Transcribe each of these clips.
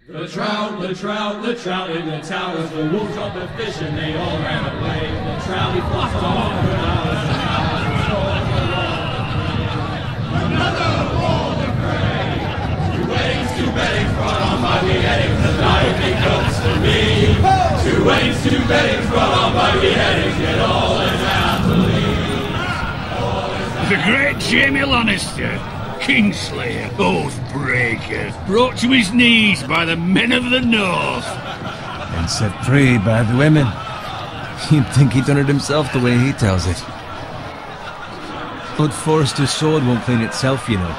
The trout in the towers, the wolves dropped the fish and they all ran away. The trout he flopped off for hours and hours. Another war to pray. Two weddings brought on by beheadings, the life he cooks for me. 2 weddings, 2 weddings brought on by beheadings, yet all is happily. The great Jamie Lannister, Kingslayer, Oathbreaker, brought to his knees by the men of the North. And set free by the women. You'd think he'd done it himself the way he tells it. Lord Forrester's sword won't clean itself, you know.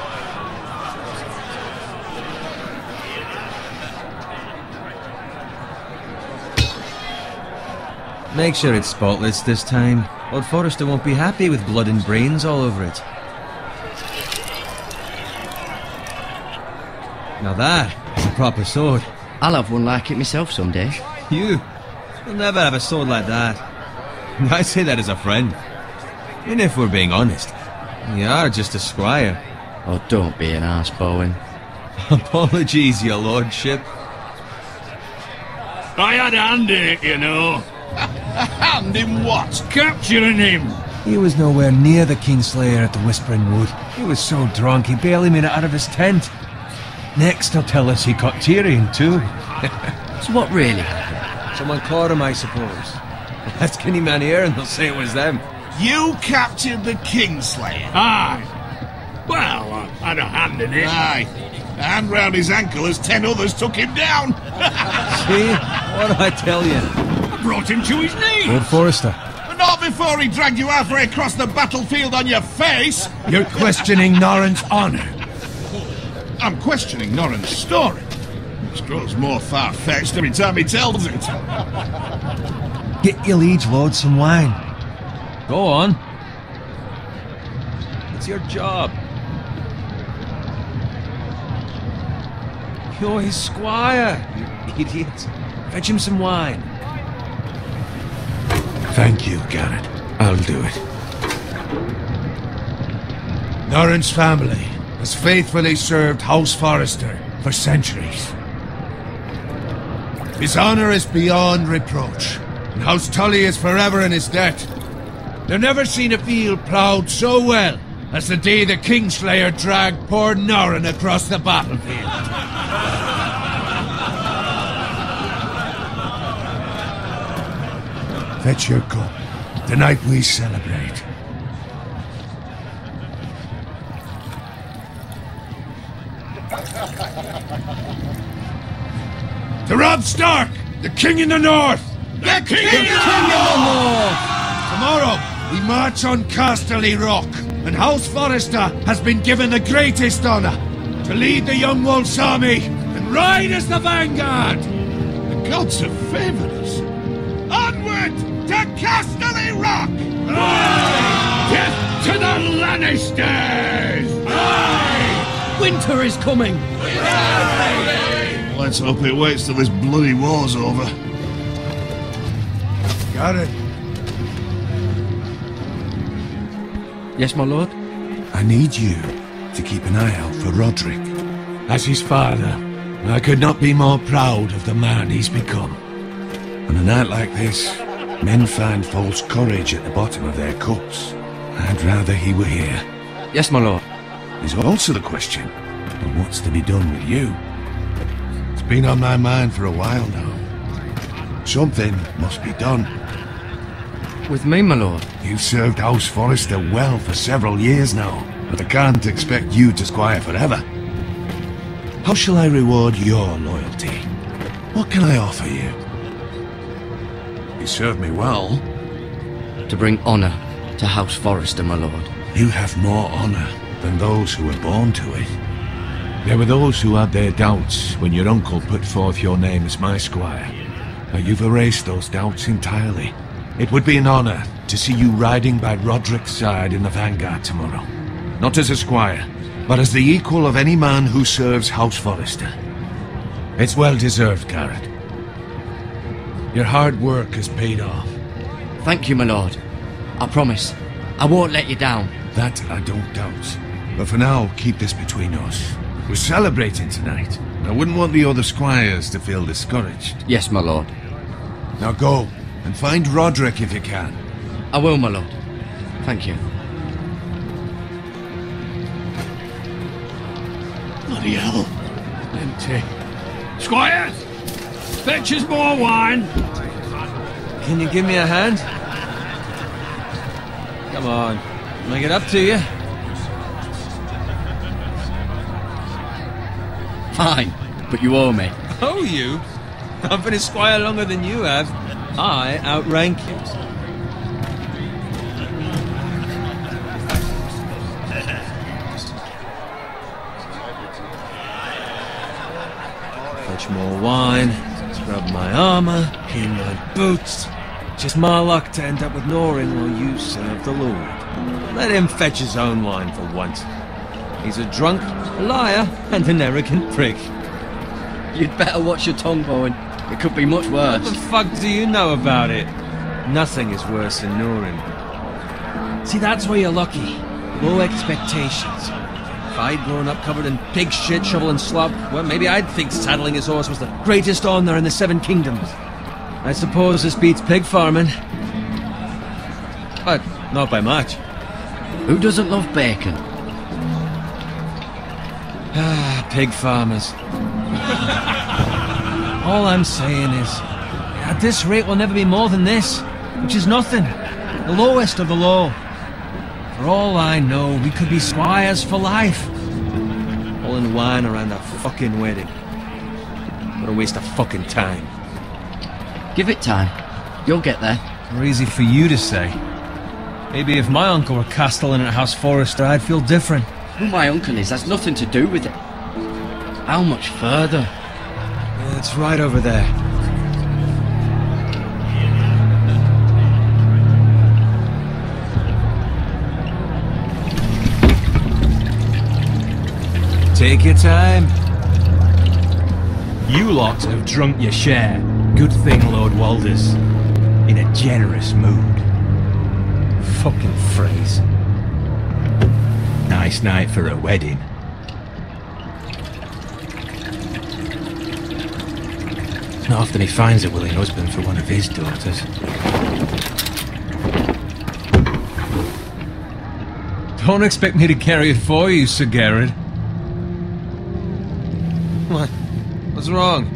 Make sure it's spotless this time. Lord Forrester won't be happy with blood and brains all over it. Now that is a proper sword. I'll have one like it myself someday. You'll never have a sword like that. I say that as a friend. And if we're being honest, you are just a squire. Oh, don't be an arse, Bowen. Apologies, your lordship. I had a hand in it, you know. A hand in what? Capturing him. He was nowhere near the Kingslayer at the Whispering Wood. He was so drunk he barely made it out of his tent. Next he'll tell us he caught Tyrion too. So what really happened? Someone caught him, I suppose. Ask any man here and they'll say it was them. You captured the Kingslayer? Aye. Well, I had a hand in it. Aye. A hand round his ankle as 10 others took him down. See? What did I tell you? I brought him to his knees. Lord Forrester. But not before he dragged you halfway across the battlefield on your face. You're questioning Norrin's honor. I'm questioning Norrin's story. Which grows more far-fetched every time he tells it. Get your liege lord some wine. Go on. It's your job. You're his squire, you idiot. Fetch him some wine. Thank you, Garrett. I'll do it. Norrin's family has faithfully served House Forrester for centuries. His honor is beyond reproach, and House Tully is forever in his debt. They've never seen a field ploughed so well as the day the Kingslayer dragged poor Norrin across the battlefield. Fetch your cup. Tonight we celebrate. To Robb Stark, the King in the North! The King in the North! Tomorrow, we march on Casterly Rock, and House Forrester has been given the greatest honor to lead the Young Wolf's army and ride as the vanguard! The gods have favored us. Onward to Casterly Rock! Aye! Death to the Lannisters! Aye! Winter is coming! Let's hope it waits till this bloody war's over. Got it. Yes, my lord? I need you to keep an eye out for Roderick. As his father, I could not be more proud of the man he's become. On a night like this, men find false courage at the bottom of their cups. I'd rather he were here. Yes, my lord. There's also the question of what's to be done with you. It's been on my mind for a while now. Something must be done. With me, my lord? You've served House Forrester well for several years now, but I can't expect you to squire forever. How shall I reward your loyalty? What can I offer you? You served me well. To bring honor to House Forrester, my lord. You have more honor than those who were born to it. There were those who had their doubts when your uncle put forth your name as my squire. Now you've erased those doubts entirely. It would be an honor to see you riding by Roderick's side in the vanguard tomorrow. Not as a squire, but as the equal of any man who serves House Forrester. It's well deserved, Garrett. Your hard work has paid off. Thank you, my lord. I promise. I won't let you down. That I don't doubt. But for now, keep this between us. We're celebrating tonight, I wouldn't want the other squires to feel discouraged. Yes, my lord. Now go, and find Roderick if you can. I will, my lord. Thank you. Bloody hell. Empty. Squire! Fetch us more wine! Can you give me a hand? Come on, make it up to you. Fine, but you owe me. Oh, you? I've been a squire longer than you have. I outrank you. Fetch more wine, scrub my armor, clean my boots. Just my luck to end up with Norin while you serve the Lord. Let him fetch his own wine for once. He's a drunk, a liar, and an arrogant prick. You'd better watch your tongue, Bowen. It could be much What worse. the fuck do you know about it? Nothing is worse than Norin. See, that's where you're lucky. Low expectations. If I'd grown up covered in pig shit, shovel and slop, well, maybe I'd think saddling his horse was the greatest honour in the Seven Kingdoms. I suppose this beats pig farming. But not by much. Who doesn't love bacon? Ah, pig farmers. All I'm saying is, at this rate we'll never be more than this, which is nothing. The lowest of the low. For all I know, we could be squires for life. All in wine around that fucking wedding. What a waste of fucking time. Give it time. You'll get there. More easy for you to say. Maybe if my uncle were castellan at House Forrester, I'd feel different. Who my uncle is has nothing to do with it. How much further? It's right over there. Take your time. You lot have drunk your share. Good thing, Lord Walder's in a generous mood. Fucking phrase. Nice night for a wedding. Not often he finds a willing husband for one of his daughters. Don't expect me to carry it for you, Sir Garrett. What? What's wrong?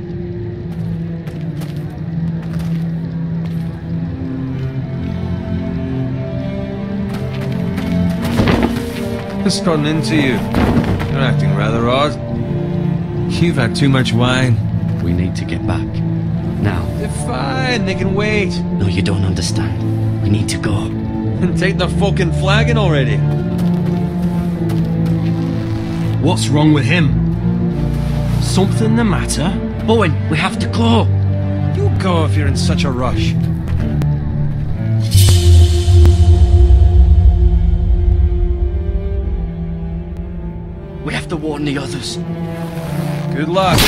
What's gotten into you? You're acting rather odd. You've had too much wine. We need to get back. Now. They're fine, they can wait. No, you don't understand. We need to go. And take the fucking flagon already. What's wrong with him? Something the matter? Bowen, we have to go. You go if you're in such a rush. We have to warn the others. Good luck.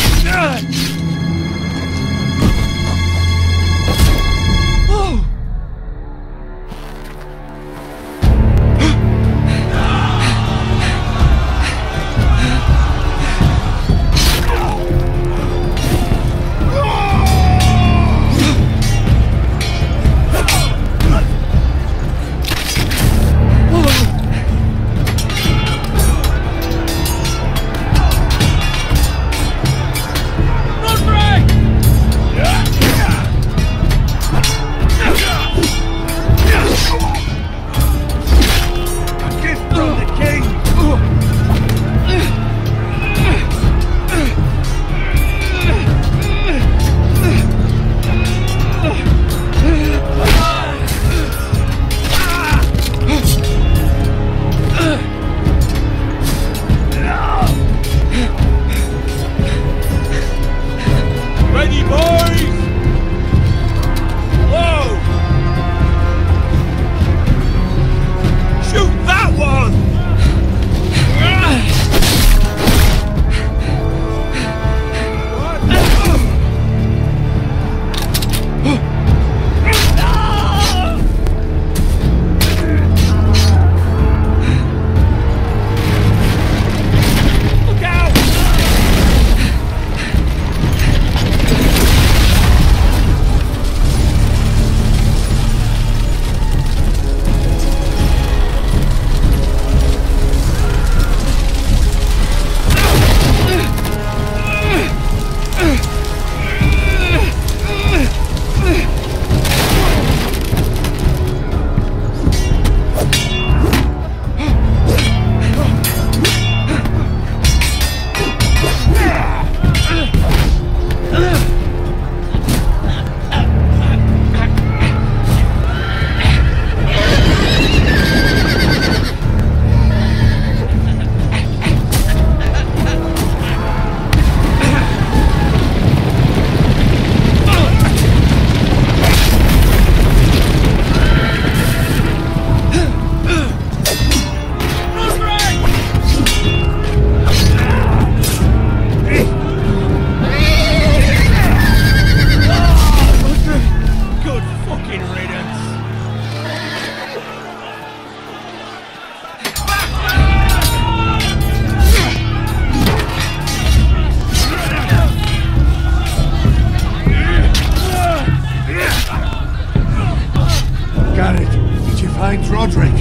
Garrett, did you find Roderick?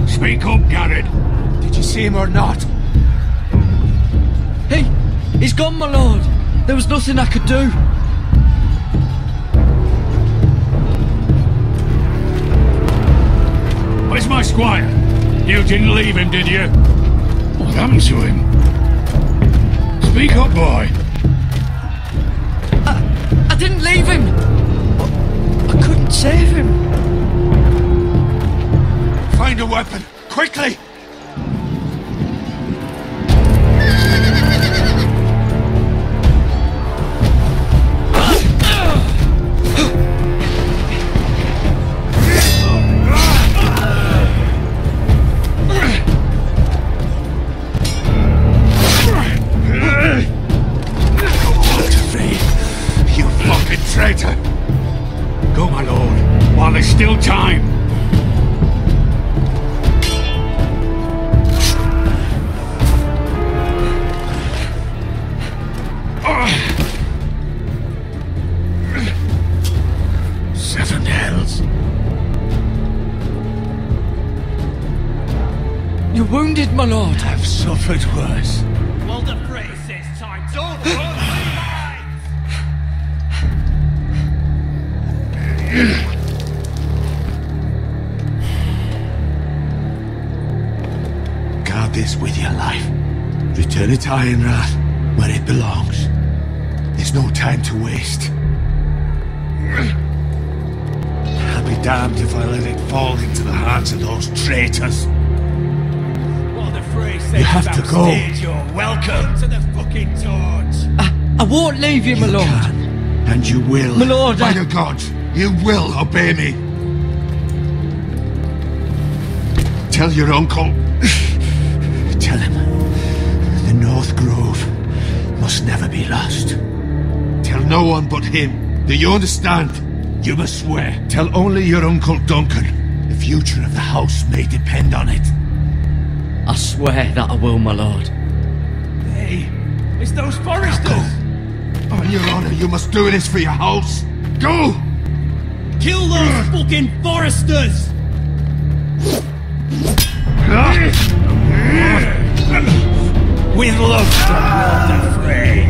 Speak up, Garrett. Did you see him or not? Hey, he's gone, my lord. There was nothing I could do. Where's my squire? You didn't leave him, did you? What happened to him? Speak up, boy. I didn't leave him. I couldn't save him. Find a weapon, quickly! Traitor! Go, my lord, while there's still time. Seven hells. You're wounded, my lord. I've suffered worse. Well, the phrase says time's over. Guard this with your life. Return it to Ironrath, where it belongs. There's no time to waste. I'll be damned if I let it fall into the hands of those traitors. Well, the phrase says You have to go. You're welcome to the fucking torch. I won't leave you, my lord. Can, and you will. My lord, By the gods, you will obey me. Tell your uncle. Tell him the North Grove must never be lost. Tell no one but him. Do you understand? You must swear. Tell only your Uncle Duncan. The future of the house may depend on it. I swear that I will, my lord. Hey, it's those foresters. Go. On your honor, you must do this for your house. Go! Kill those fucking foresters! With love, the fray.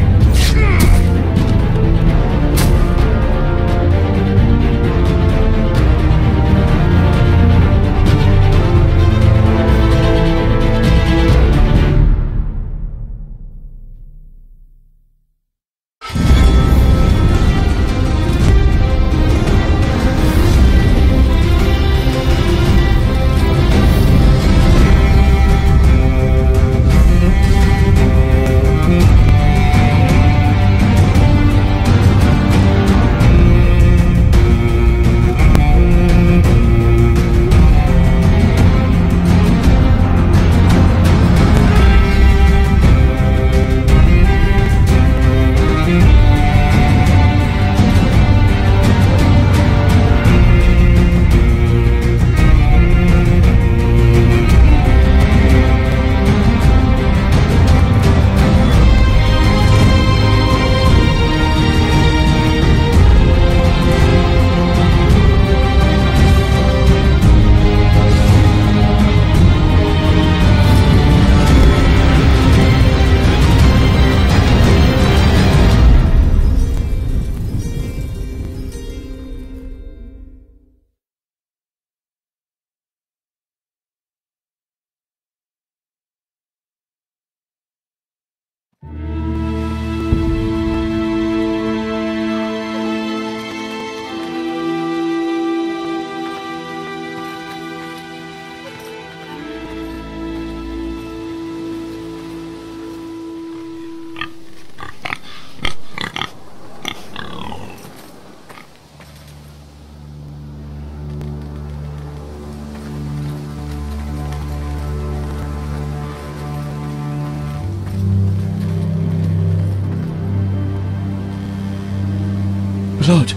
Blood.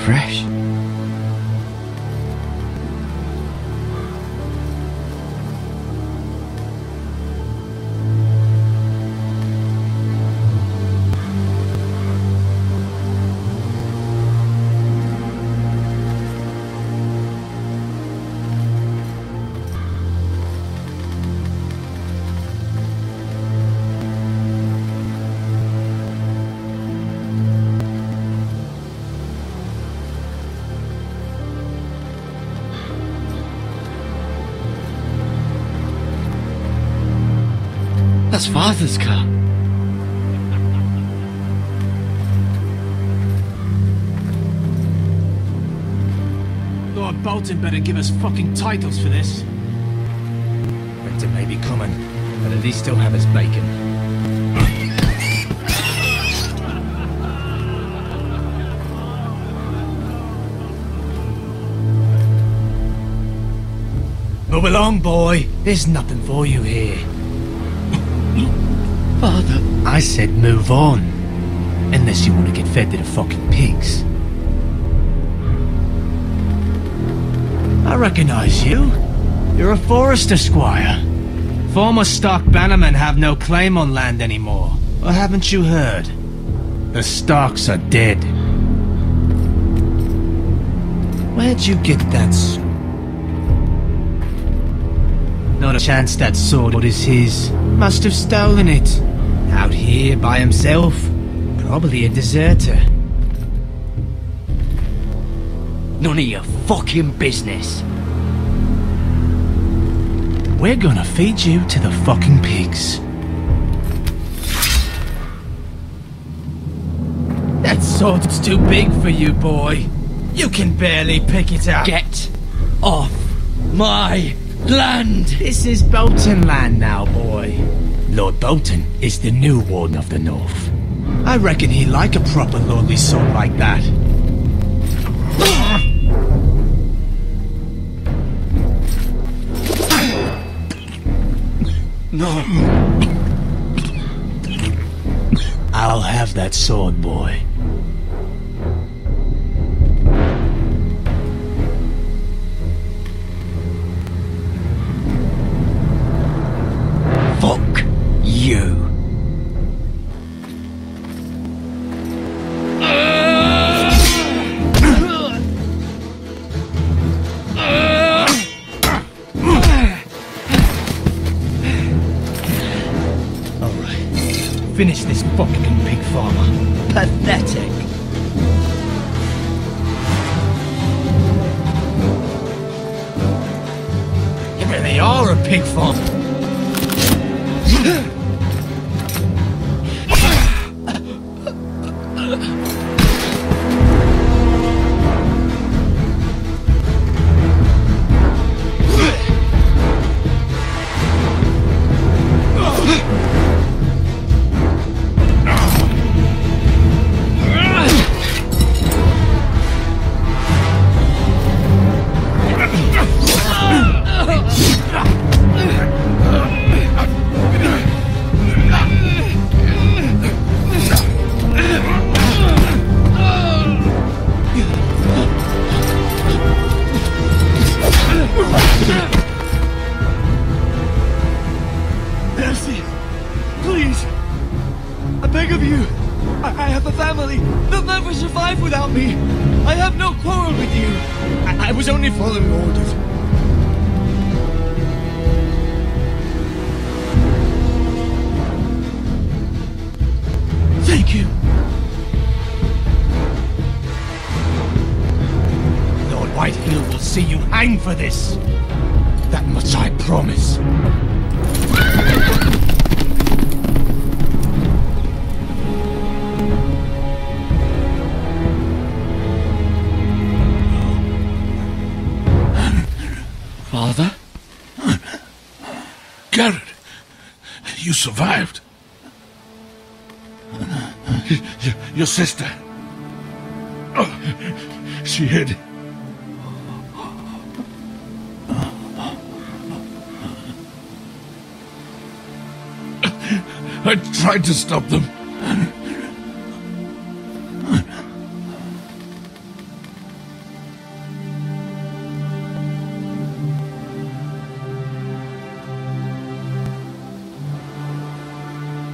Fresh. father's car. Lord Bolton better give us fucking titles for this. Winter may be coming, but at least he'll have his bacon. Move along, boy. There's nothing for you here. Father. I said move on. Unless you want to get fed to the fucking pigs. I recognize you. You're a Forester squire. Former Stark bannermen have no claim on land anymore. Or haven't you heard? The Starks are dead. Where'd you get that sword? Not a chance that sword is his. Must have stolen it. Out here by himself. Probably a deserter. None of your fucking business. We're gonna feed you to the fucking pigs. That sword's too big for you, boy. You can barely pick it up. Get off my land! This is Bolton land now, boy. Lord Bolton is the new Warden of the North. I reckon he'd like a proper lordly sword like that. No. I'll have that sword, boy. Fuck you. Finish this fucking pig farmer. Pathetic. You really are a pig farmer. For this. That much I promise. Father? Garrett, you survived. Your sister. Oh, she hid. I tried to stop them.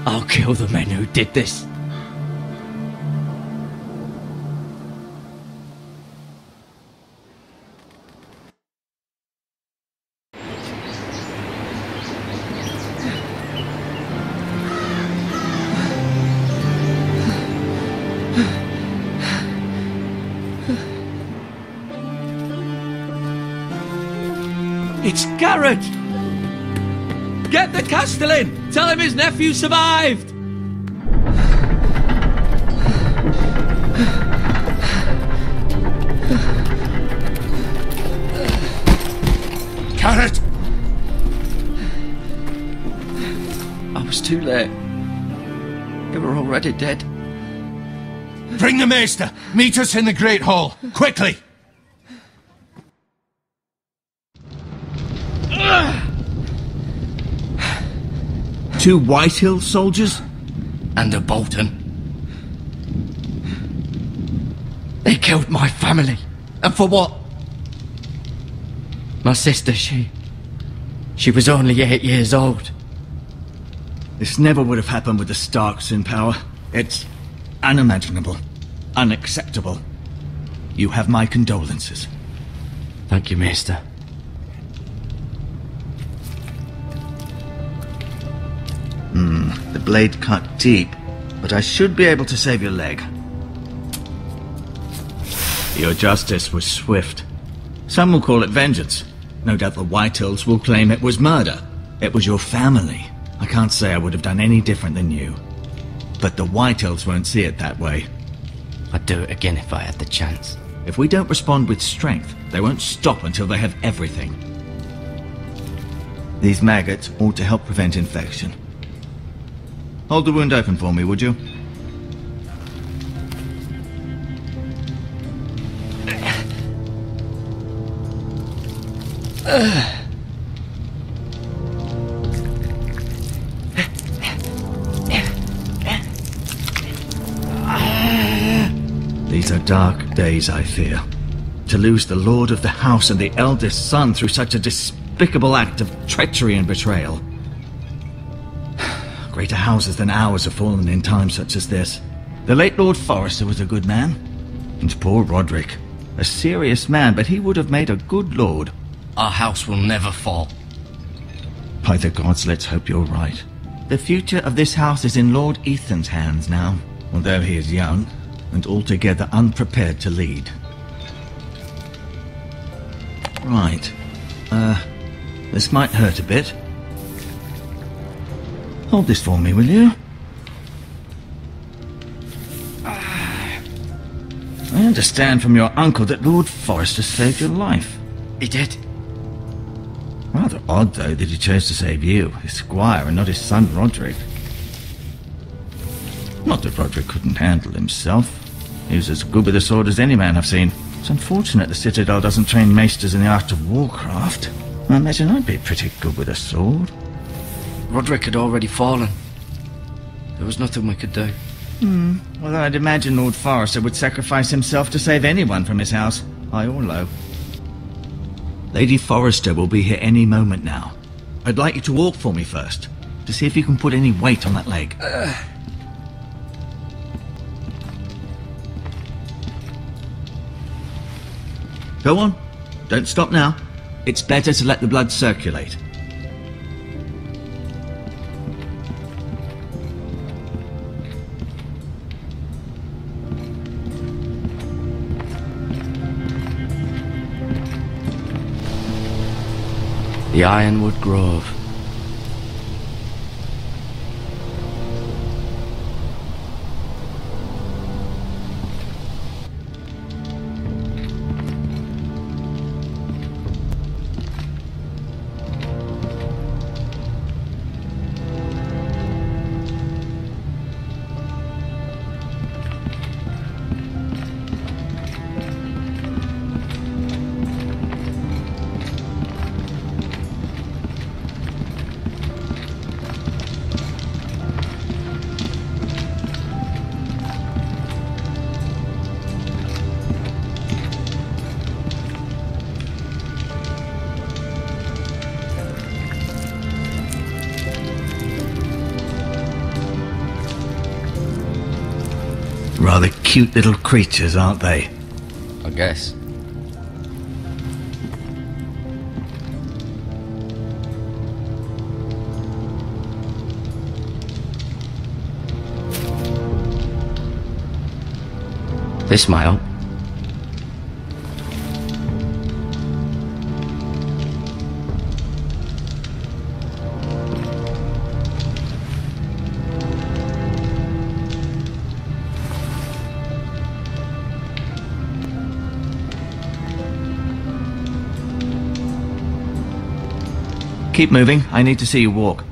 I'll kill the men who did this. It's Garrett! Get the Castellan! Tell him his nephew survived! Carrot! I was too late. They were already dead. Bring the maester! Meet us in the Great Hall! Quickly! Two Whitehill soldiers? And a Bolton. They killed my family. And for what? My sister, she was only 8 years old. This never would have happened with the Starks in power. It's unimaginable. Unacceptable. You have my condolences. Thank you, Maester. The blade cut deep, but I should be able to save your leg. Your justice was swift. Some will call it vengeance. No doubt the Whitehills will claim it was murder. It was your family. I can't say I would have done any different than you. But the Whitehills won't see it that way. I'd do it again if I had the chance. If we don't respond with strength, they won't stop until they have everything. These maggots ought to help prevent infection. Hold the wound open for me, would you? These are dark days, I fear. To lose the lord of the house and the eldest son through such a despicable act of treachery and betrayal. Greater houses than ours have fallen in times such as this. The late Lord Forrester was a good man. And poor Roderick. A serious man, but he would have made a good lord. Our house will never fall. By the gods, let's hope you're right. The future of this house is in Lord Ethan's hands now, although he is young and altogether unprepared to lead. Right. This might hurt a bit. Hold this for me, will you? I understand from your uncle that Lord Forrester saved your life. He did. Rather odd, though, that he chose to save you, his squire, and not his son Roderick. Not that Roderick couldn't handle himself. He was as good with a sword as any man I've seen. It's unfortunate the Citadel doesn't train maesters in the art of warcraft. I imagine I'd be pretty good with a sword. Roderick had already fallen. There was nothing we could do. Well, I'd imagine Lord Forrester would sacrifice himself to save anyone from his house, high or low. Lady Forrester will be here any moment now. I'd like you to walk for me first, to see if you can put any weight on that leg. Go on. Don't stop now. It's better to let the blood circulate. The Ironwood Grove. Rather cute little creatures, aren't they? I guess. This might help. Keep moving. I need to see you walk.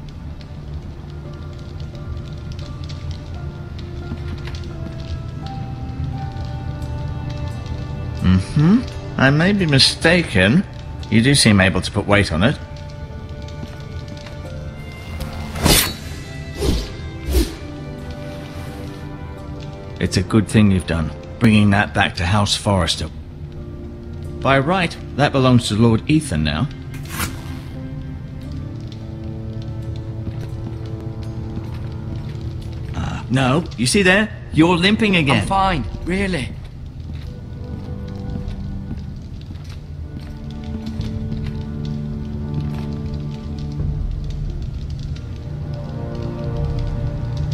I may be mistaken. You do seem able to put weight on it. It's a good thing you've done, bringing that back to House Forrester. By right, that belongs to Lord Ethan now. No, you see there? You're limping again. I'm fine, really.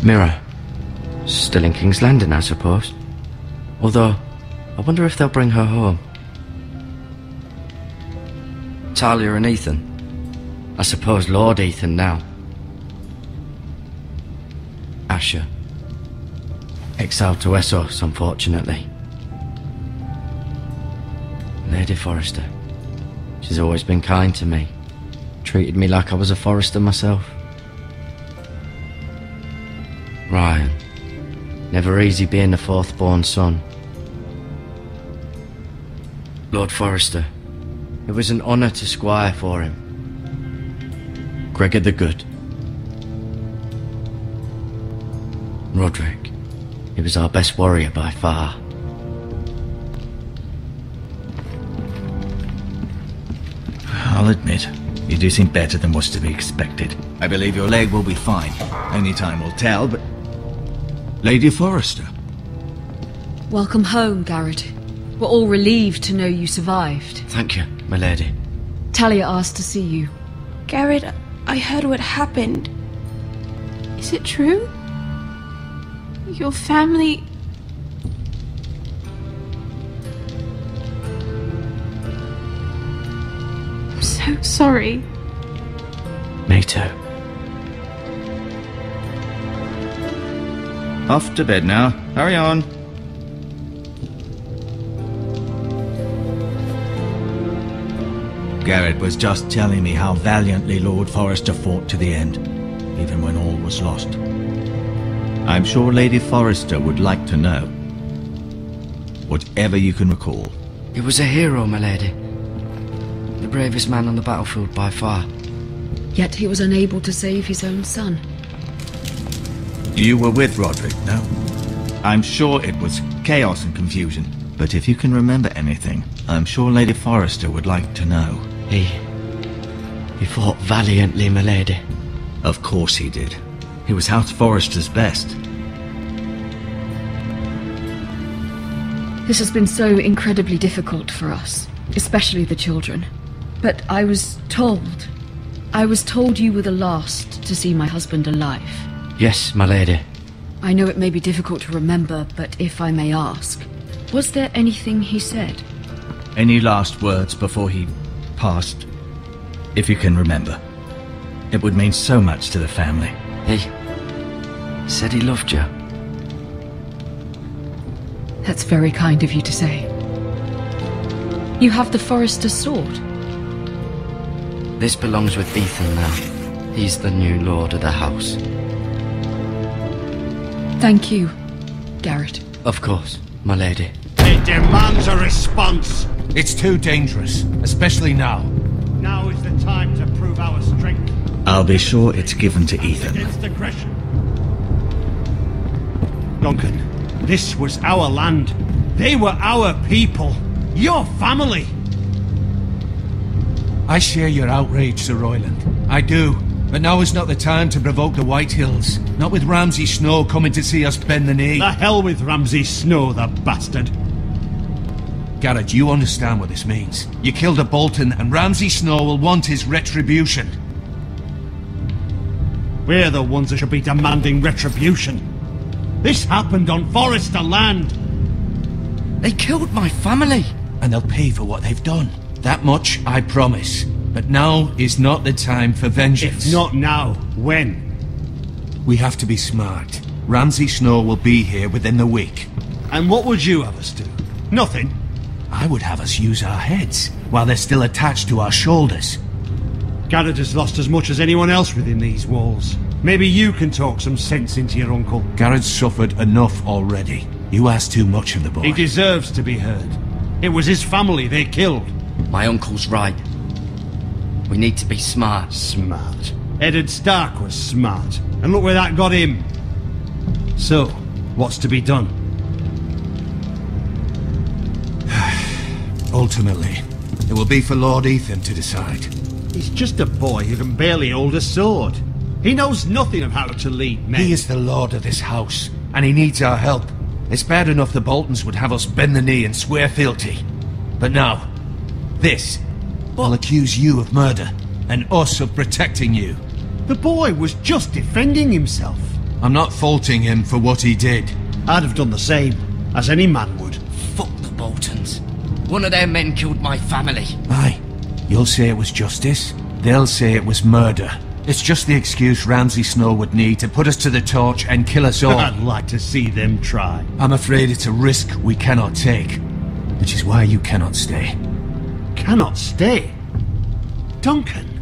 Mirror. Still in King's Landing, I suppose. Although, I wonder if they'll bring her home. Talia and Ethan. I suppose Lord Ethan now. Asher. Exiled to Essos, unfortunately. Lady Forrester. She's always been kind to me. Treated me like I was a Forrester myself. Ryan. Never easy being the fourth-born son. Lord Forrester. It was an honour to squire for him. Gregor the Good. Roderick. He was our best warrior by far. I'll admit, you do seem better than was to be expected. I believe your leg will be fine. Only time will tell, but... Lady Forrester. Welcome home, Garrett. We're all relieved to know you survived. Thank you, my lady. Talia asked to see you. Garrett, I heard what happened. Is it true? Your family... I'm so sorry. Me too. Off to bed now. Hurry on. Garrett was just telling me how valiantly Lord Forrester fought to the end, even when all was lost. I'm sure Lady Forrester would like to know. Whatever you can recall. He was a hero, my lady. The bravest man on the battlefield by far. Yet he was unable to save his own son. You were with Roderick, no? I'm sure it was chaos and confusion. But if you can remember anything, I'm sure Lady Forrester would like to know. He fought valiantly, my lady. Of course he did. He was House Forrester's best. This has been so incredibly difficult for us, especially the children. But I was told you were the last to see my husband alive. Yes, my lady. I know it may be difficult to remember, but if I may ask, was there anything he said? Any last words before he passed? If you can remember. It would mean so much to the family. He said he loved you. That's very kind of you to say. You have the Forrester's sword. This belongs with Ethan now. He's the new lord of the house. Thank you, Garrett. Of course, my lady. It demands a response. It's too dangerous, especially now. Now is the time to prove our strength. I'll be sure it's given to Ethan. Against aggression. Duncan, this was our land. They were our people. Your family. I share your outrage, Sir Royland. I do. But now is not the time to provoke the White Hills. Not with Ramsay Snow coming to see us bend the knee. The hell with Ramsay Snow, the bastard. Garrett, you understand what this means. You killed a Bolton, and Ramsay Snow will want his retribution. We're the ones that should be demanding retribution. This happened on Forrester land. They killed my family. And they'll pay for what they've done. That much, I promise. But now is not the time for vengeance. If not now, when? We have to be smart. Ramsay Snow will be here within the week. And what would you have us do? Nothing. I would have us use our heads, while they're still attached to our shoulders. Garrett has lost as much as anyone else within these walls. Maybe you can talk some sense into your uncle. Garrett's suffered enough already. You ask too much of the boy. He deserves to be heard. It was his family they killed. My uncle's right. We need to be smart. Smart. Eddard Stark was smart. And look where that got him. So, what's to be done? Ultimately, it will be for Lord Ethan to decide. He's just a boy who can barely hold a sword. He knows nothing of how to lead men. He is the lord of this house, and he needs our help. It's bad enough the Boltons would have us bend the knee and swear fealty. But now, this will accuse you of murder, and us of protecting you. The boy was just defending himself. I'm not faulting him for what he did. I'd have done the same, as any man would. Fuck the Boltons. One of their men killed my family. Aye. You'll say it was justice. They'll say it was murder. It's just the excuse Ramsay Snow would need to put us to the torch and kill us all. I'd like to see them try. I'm afraid it's a risk we cannot take. Which is why you cannot stay. Cannot stay? Duncan,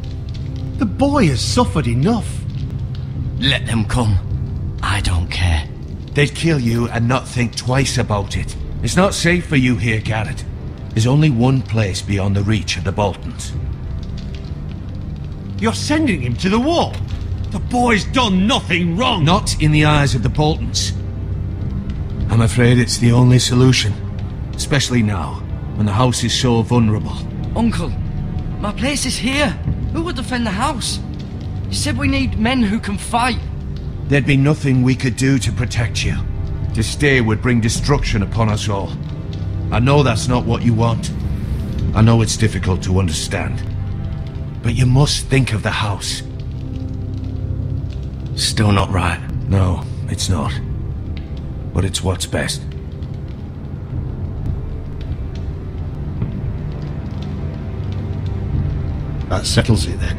the boy has suffered enough. Let them come. I don't care. They'd kill you and not think twice about it. It's not safe for you here, Garrett. There's only one place beyond the reach of the Boltons. You're sending him to the wall? The boy's done nothing wrong! Not in the eyes of the Boltons. I'm afraid it's the only solution. Especially now, when the house is so vulnerable. Uncle, my place is here. Who would defend the house? You said we need men who can fight. There'd be nothing we could do to protect you. To stay would bring destruction upon us all. I know that's not what you want. I know it's difficult to understand. But you must think of the house. Still not right. No, it's not. But it's what's best. That settles it then.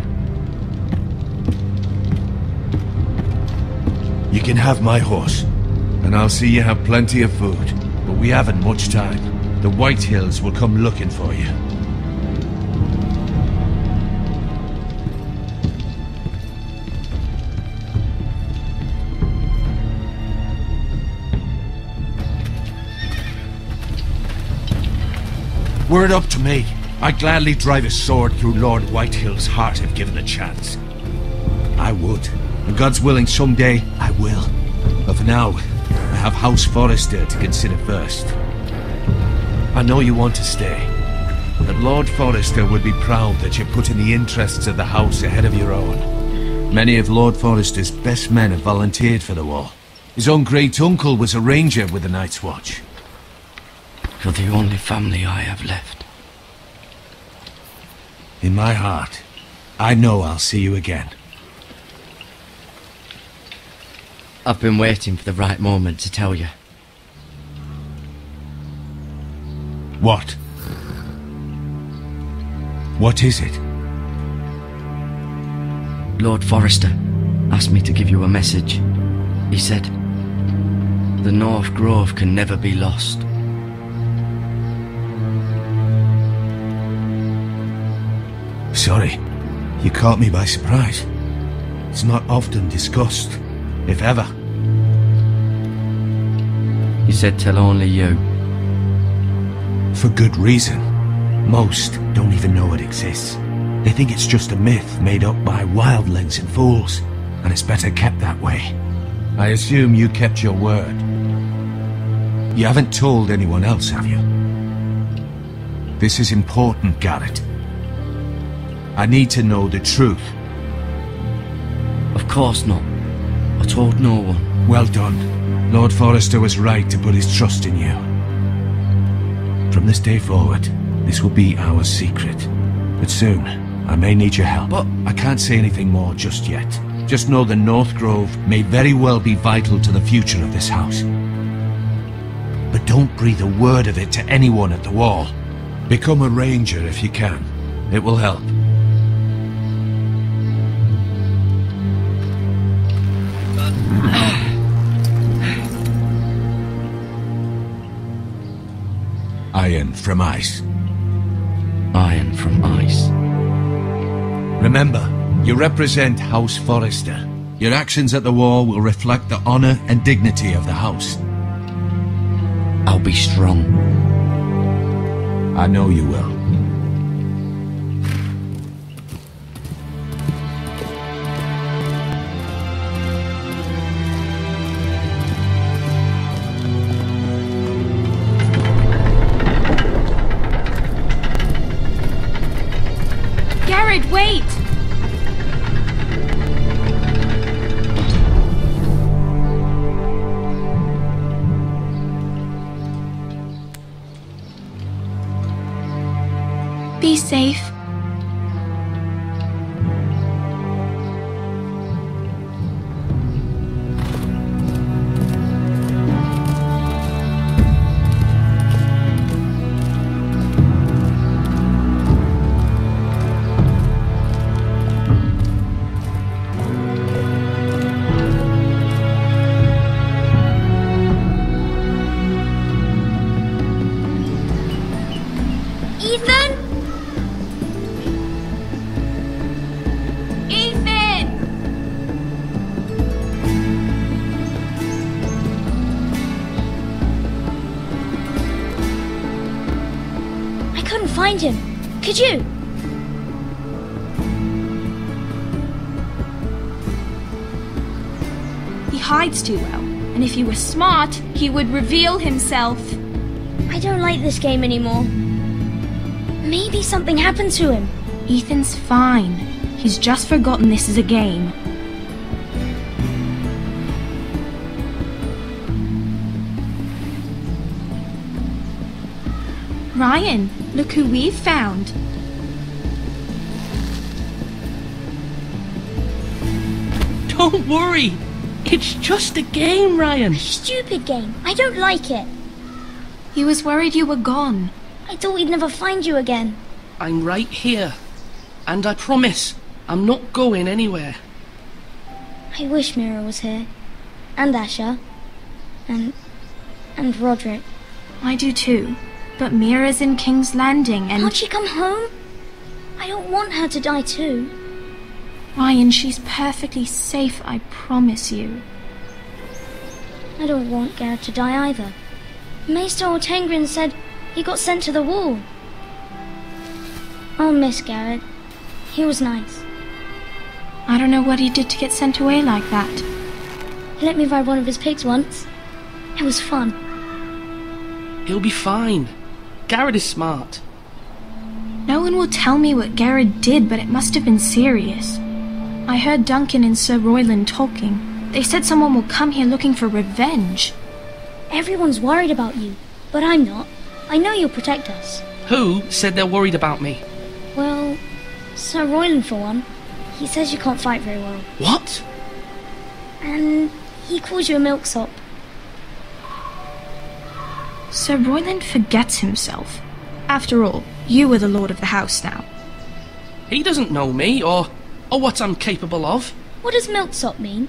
You can have my horse, and I'll see you have plenty of food. But we haven't much time. The White Hills will come looking for you. Were it up to me, I'd gladly drive a sword through Lord Whitehill's heart if given the chance. I would. And God's willing, someday I will. But for now, I have House Forrester to consider first. I know you want to stay, but Lord Forrester would be proud that you put in the interests of the house ahead of your own. Many of Lord Forrester's best men have volunteered for the war. His own great-uncle was a ranger with the Night's Watch. You're the only family I have left. In my heart, I know I'll see you again. I've been waiting for the right moment to tell you. What? What is it? Lord Forrester asked me to give you a message. He said, the North Grove can never be lost. Sorry, you caught me by surprise. It's not often discussed, if ever. He said tell only you. For good reason. Most don't even know it exists. They think it's just a myth made up by wildlings and fools, and it's better kept that way. I assume you kept your word. You haven't told anyone else, have you? This is important, Garrett. I need to know the truth. Of course not. I told no one. Well done. Lord Forrester was right to put his trust in you. From this day forward, this will be our secret. But soon, I may need your help. But I can't say anything more just yet. Just know the North Grove may very well be vital to the future of this house. But don't breathe a word of it to anyone at the wall. Become a ranger if you can. It will help. Iron from ice. Iron from ice. Remember, you represent House Forrester. Your actions at the war will reflect the honor and dignity of the house. I'll be strong. I know you will. Garrett, wait! Be safe. Find him. Could you? He hides too well, and if he were smart, he would reveal himself. I don't like this game anymore. Maybe something happened to him. Ethan's fine. He's just forgotten this is a game. Ryan, look who we've found. Don't worry. It's just a game, Ryan. A stupid game. I don't like it. He was worried you were gone. I thought we'd never find you again. I'm right here. And I promise, I'm not going anywhere. I wish Mira was here. And Asher. And Roderick. I do too. But Mira's in King's Landing and... Can't she come home? I don't want her to die too. Ryan, she's perfectly safe, I promise you. I don't want Garrett to die either. Maester Ortengrin said he got sent to the wall. I'll miss Garrett. He was nice. I don't know what he did to get sent away like that. He let me ride one of his pigs once. It was fun. He'll be fine. Garrett is smart. No one will tell me what Garrett did, but it must have been serious. I heard Duncan and Sir Royland talking. They said someone will come here looking for revenge. Everyone's worried about you, but I'm not. I know you'll protect us. Who said they're worried about me? Well, Sir Royland for one. He says you can't fight very well. What? And he calls you a milksop. Sir Royland forgets himself. After all, you are the lord of the house now. He doesn't know me, or what I'm capable of. What does milksop mean?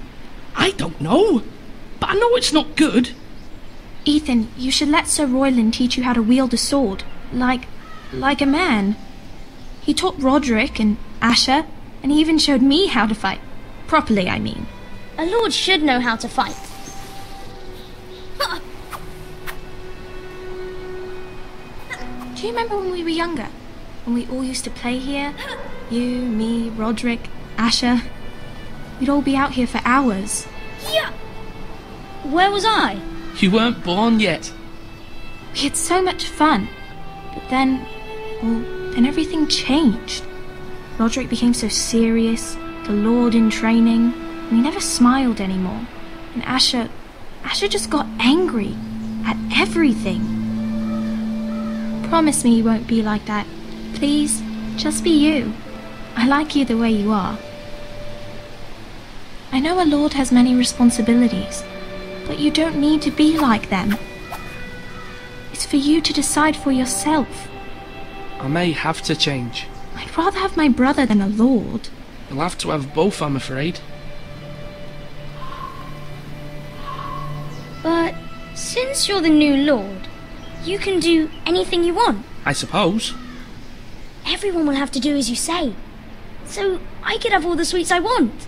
I don't know, but I know it's not good. Ethan, you should let Sir Royland teach you how to wield a sword. Like a man. He taught Roderick and Asher, and he even showed me how to fight. Properly, I mean. A lord should know how to fight. Do you remember when we were younger? When we all used to play here? You, me, Roderick, Asher. We'd all be out here for hours. Yeah. Where was I? You weren't born yet. We had so much fun. But then everything changed. Roderick became so serious, the Lord in training, and he never smiled anymore. And Asher just got angry at everything. Promise me you won't be like that. Please, just be you. I like you the way you are. I know a lord has many responsibilities, but you don't need to be like them. It's for you to decide for yourself. I may have to change. I'd rather have my brother than a lord. You'll have to have both, I'm afraid. But since you're the new lord, you can do anything you want. I suppose. Everyone will have to do as you say. so I could have all the sweets I want.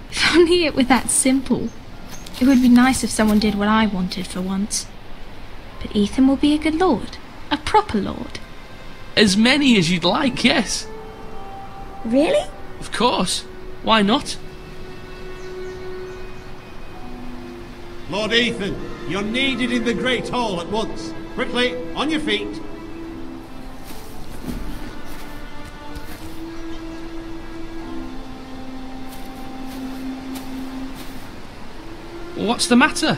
If only it were that simple. It would be nice if someone did what I wanted for once. But Ethan will be a good lord. A proper lord. As many as you'd like, yes. Really? Of course. Why not? Lord Ethan, you're needed in the Great Hall at once. Quickly, on your feet. What's the matter?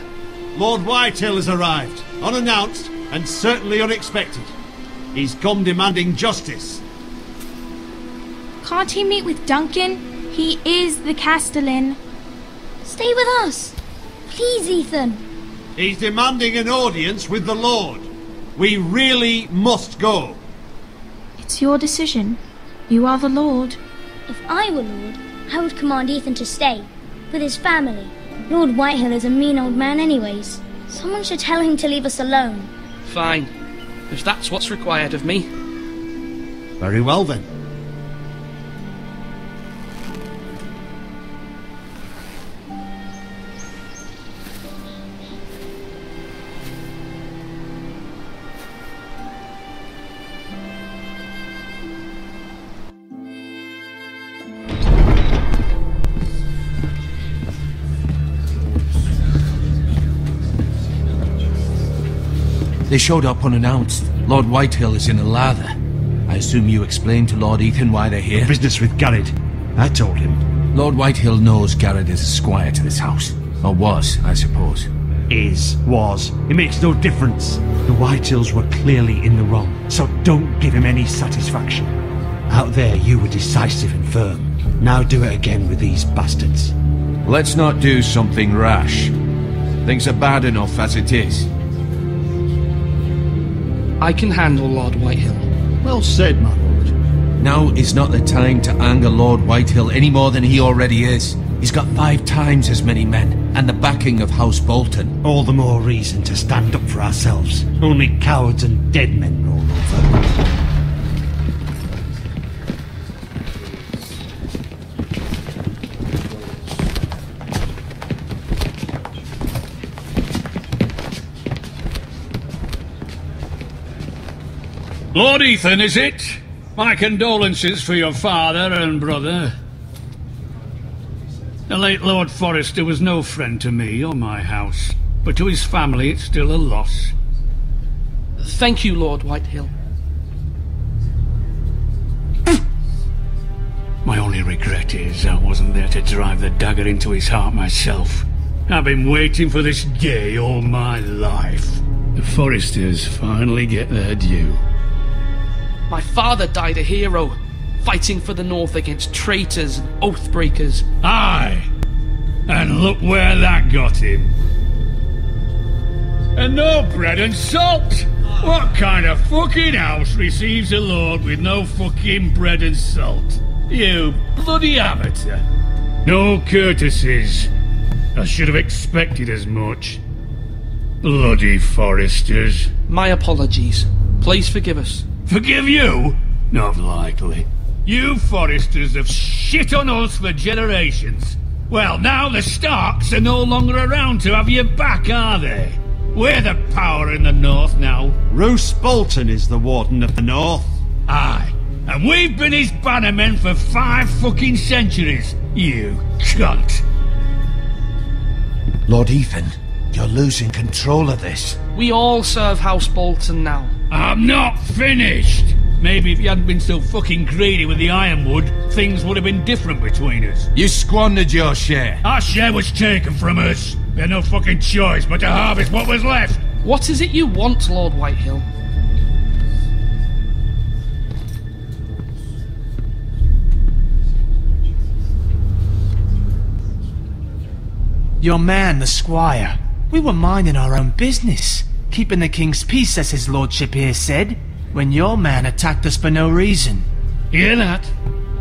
Lord Whitehill has arrived, unannounced and certainly unexpected. He's come demanding justice. Can't he meet with Duncan? He is the Castellan. Stay with us. Please, Ethan. He's demanding an audience with the Lord. We really must go. It's your decision. You are the Lord. If I were Lord, I would command Ethan to stay, with his family. Lord Whitehill is a mean old man anyways. Someone should tell him to leave us alone. Fine. If that's what's required of me. Very well then. They showed up unannounced. Lord Whitehill is in a lather. I assume you explained to Lord Ethan why they're here? Business with Garrett. I told him. Lord Whitehill knows Garrett is a squire to this house. Or was, I suppose. Was. It makes no difference. The Whitehills were clearly in the wrong, so don't give him any satisfaction. Out there you were decisive and firm. Now do it again with these bastards. Let's not do something rash. Things are bad enough as it is. I can handle Lord Whitehill. Well said, my lord. Now is not the time to anger Lord Whitehill any more than he already is. He's got 5 times as many men, and the backing of House Bolton. All the more reason to stand up for ourselves. Only cowards and dead men roll over. Lord Ethan, is it? My condolences for your father and brother. The late Lord Forrester was no friend to me or my house, but to his family it's still a loss. Thank you, Lord Whitehill. My only regret is I wasn't there to drive the dagger into his heart myself. I've been waiting for this day all my life. The Forresters finally get their due. My father died a hero, fighting for the North against traitors and oath-breakers. Aye, and look where that got him. And no bread and salt! What kind of fucking house receives a lord with no fucking bread and salt? You bloody amateur. No courtesies. I should have expected as much. Bloody Forresters. My apologies. Please forgive us. Forgive you? Not likely. You Forresters have shit on us for generations. Well, now the Starks are no longer around to have you back, are they? We're the power in the North now. Roose Bolton is the Warden of the North. Aye, and we've been his bannermen for 5 fucking centuries. You cunt. Lord Ethan, you're losing control of this. We all serve House Bolton now. I'm not finished! Maybe if you hadn't been so fucking greedy with the ironwood, things would have been different between us. You squandered your share. Our share was taken from us. We had no fucking choice but to harvest what was left. What is it you want, Lord Whitehill? Your man, the squire. We were minding our own business. Keeping the king's peace, as his lordship here said, when your man attacked us for no reason. Hear that?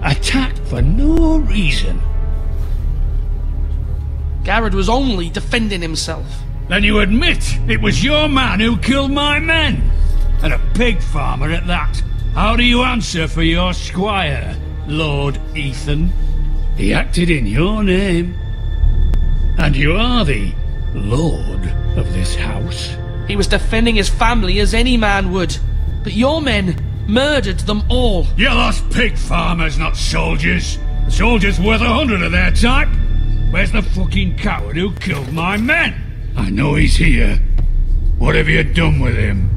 Attacked for no reason. Garrett was only defending himself. Then you admit it was your man who killed my men? And a pig farmer at that. How do you answer for your squire? Lord Ethan. He acted in your name. And you are the lord of this house. He was defending his family as any man would. But your men murdered them all. You lost pig farmers, not soldiers. The soldiers worth 100 of their type. Where's the fucking coward who killed my men? I know he's here. What have you done with him?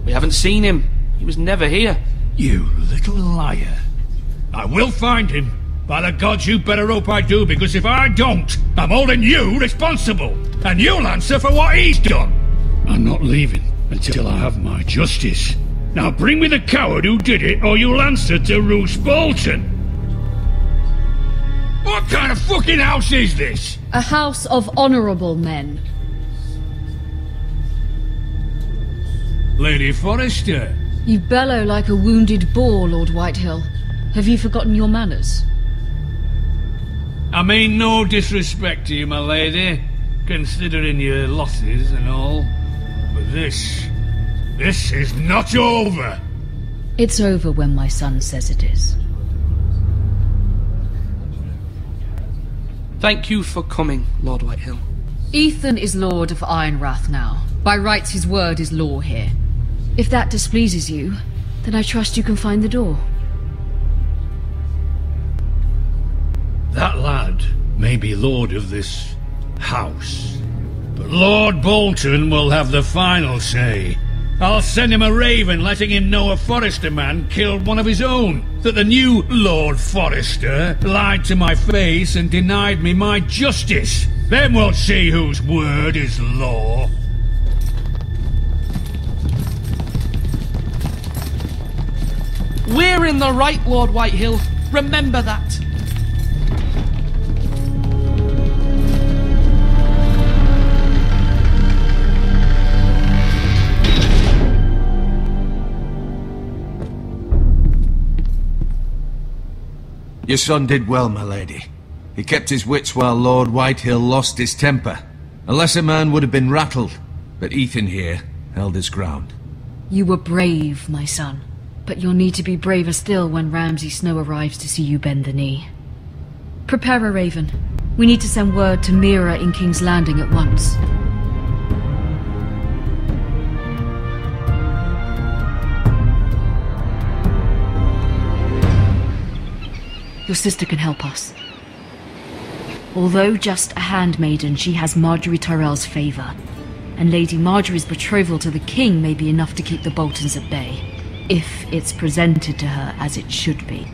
We haven't seen him. He was never here. You little liar. I will find him. By the gods, you better hope I do, because if I don't, I'm holding you responsible. And you'll answer for what he's done. I'm not leaving until I have my justice. Now bring me the coward who did it, or you'll answer to Roose Bolton. What kind of fucking house is this? A house of honourable men. Lady Forrester. You bellow like a wounded boar, Lord Whitehill. Have you forgotten your manners? I mean no disrespect to you, my lady, considering your losses and all. But this is not over. It's over when my son says it is. Thank you for coming, Lord Whitehill. Ethan is Lord of Ironrath now. By rights his word is law here. If that displeases you, then I trust you can find the door. That lad may be lord of this house, but Lord Bolton will have the final say. I'll send him a raven letting him know a Forrester man killed one of his own, that the new Lord Forrester lied to my face and denied me my justice. Then we'll see whose word is law. We're in the right, Lord Whitehill. Remember that. Your son did well, my lady. He kept his wits while Lord Whitehill lost his temper. A lesser man would have been rattled, but Ethan here held his ground. You were brave, my son. But you'll need to be braver still when Ramsay Snow arrives to see you bend the knee. Prepare a raven. We need to send word to Mira in King's Landing at once. Your sister can help us. Although just a handmaiden, she has Marjorie Tyrell's favour. And Lady Marjorie's betrothal to the king may be enough to keep the Boltons at bay. If it's presented to her as it should be.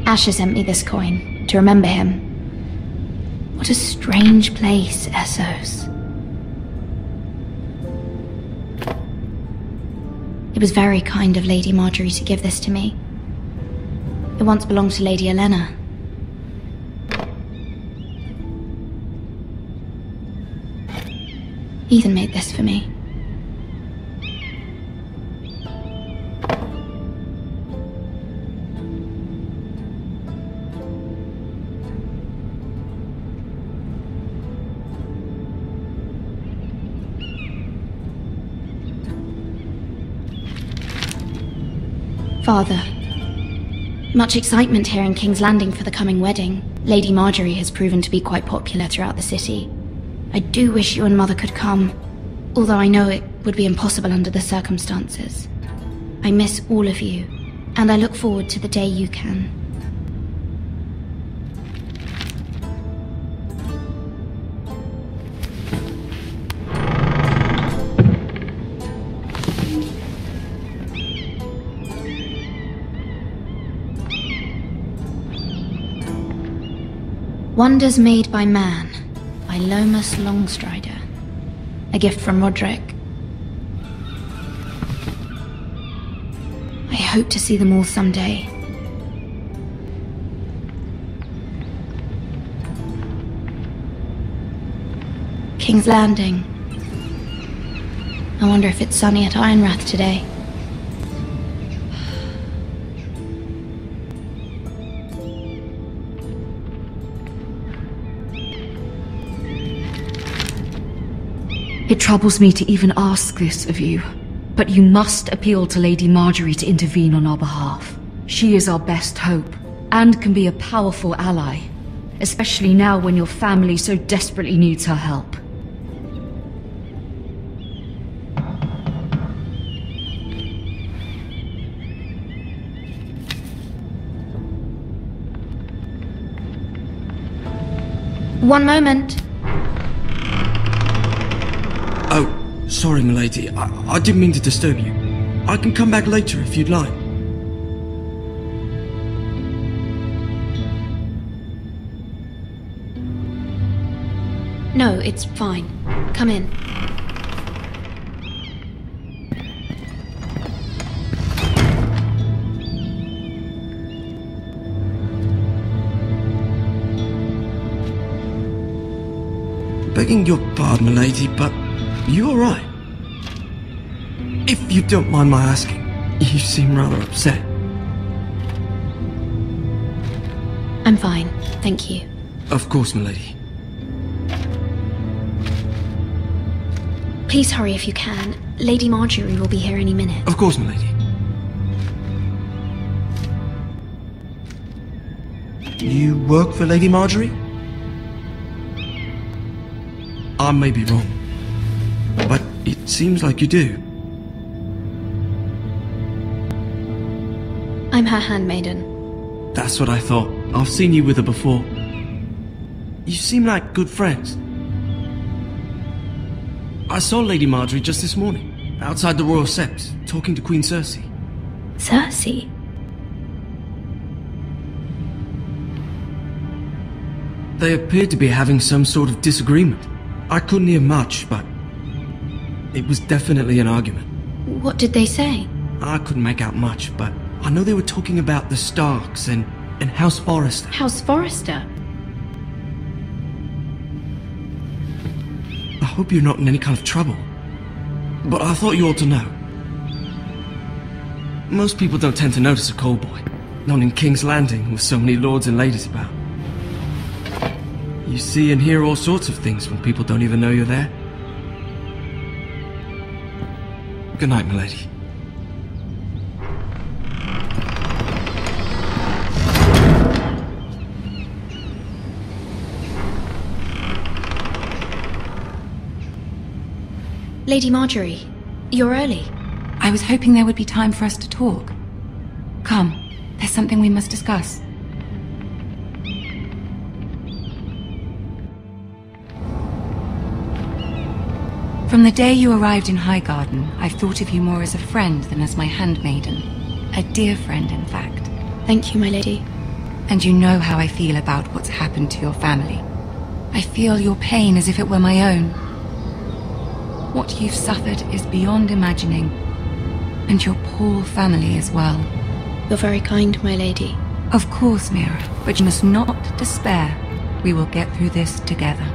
Asher sent me this coin, to remember him. What a strange place, Essos. It was very kind of Lady Marjorie to give this to me. It once belonged to Lady Elena. Ethan made this for me. Father, much excitement here in King's Landing for the coming wedding. Lady Marjorie has proven to be quite popular throughout the city. I do wish you and Mother could come, although I know it would be impossible under the circumstances. I miss all of you, and I look forward to the day you can. Wonders Made by Man, by Lomas Longstrider. A gift from Roderick. I hope to see them all someday. King's Landing. I wonder if it's sunny at Ironrath today. It troubles me to even ask this of you, but you must appeal to Lady Marjorie to intervene on our behalf. She is our best hope, and can be a powerful ally, especially now when your family so desperately needs her help. One moment. Oh, sorry, milady. I didn't mean to disturb you. I can come back later if you'd like. No, it's fine. Come in. Begging your pardon, milady, but you alright? If you don't mind my asking, you seem rather upset. I'm fine, thank you. Of course, milady. Please hurry if you can. Lady Marjorie will be here any minute. Of course, milady. You work for Lady Marjorie? I may be wrong, but it seems like you do. I'm her handmaiden. That's what I thought. I've seen you with her before. You seem like good friends. I saw Lady Marjorie just this morning, outside the Royal Sept, talking to Queen Cersei. Cersei? They appeared to be having some sort of disagreement. I couldn't hear much, but it was definitely an argument. What did they say? I couldn't make out much, but I know they were talking about the Starks and House Forrester. House Forrester? I hope you're not in any kind of trouble, but I thought you ought to know. Most people don't tend to notice a call boy, not in King's Landing with so many lords and ladies about. You see and hear all sorts of things when people don't even know you're there. Good night, milady. Lady Marjorie, you're early. I was hoping there would be time for us to talk. Come, there's something we must discuss. From the day you arrived in Highgarden, I've thought of you more as a friend than as my handmaiden. A dear friend, in fact. Thank you, my lady. And you know how I feel about what's happened to your family. I feel your pain as if it were my own. What you've suffered is beyond imagining. And your poor family as well. You're very kind, my lady. Of course, Mira, but you must not despair. We will get through this together.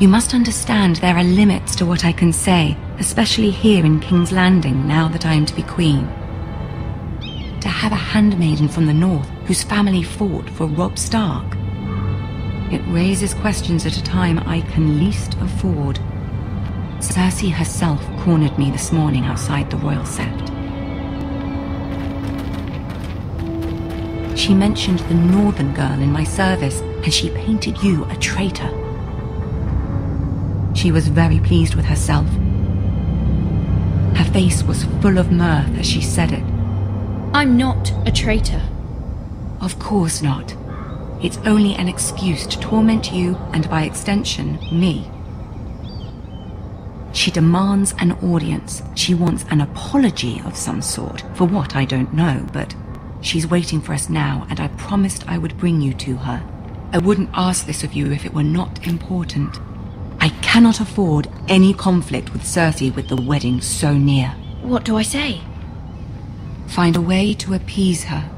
You must understand there are limits to what I can say, especially here in King's Landing, now that I am to be queen. To have a handmaiden from the north whose family fought for Robb Stark. It raises questions at a time I can least afford. Cersei herself cornered me this morning outside the Royal Sept. She mentioned the northern girl in my service, and she painted you a traitor. She was very pleased with herself. Her face was full of mirth as she said it. I'm not a traitor. Of course not. It's only an excuse to torment you, and by extension, me. She demands an audience. She wants an apology of some sort. For what, I don't know, but she's waiting for us now, and I promised I would bring you to her. I wouldn't ask this of you if it were not important. I cannot afford any conflict with Cersei with the wedding so near. What do I say? Find a way to appease her.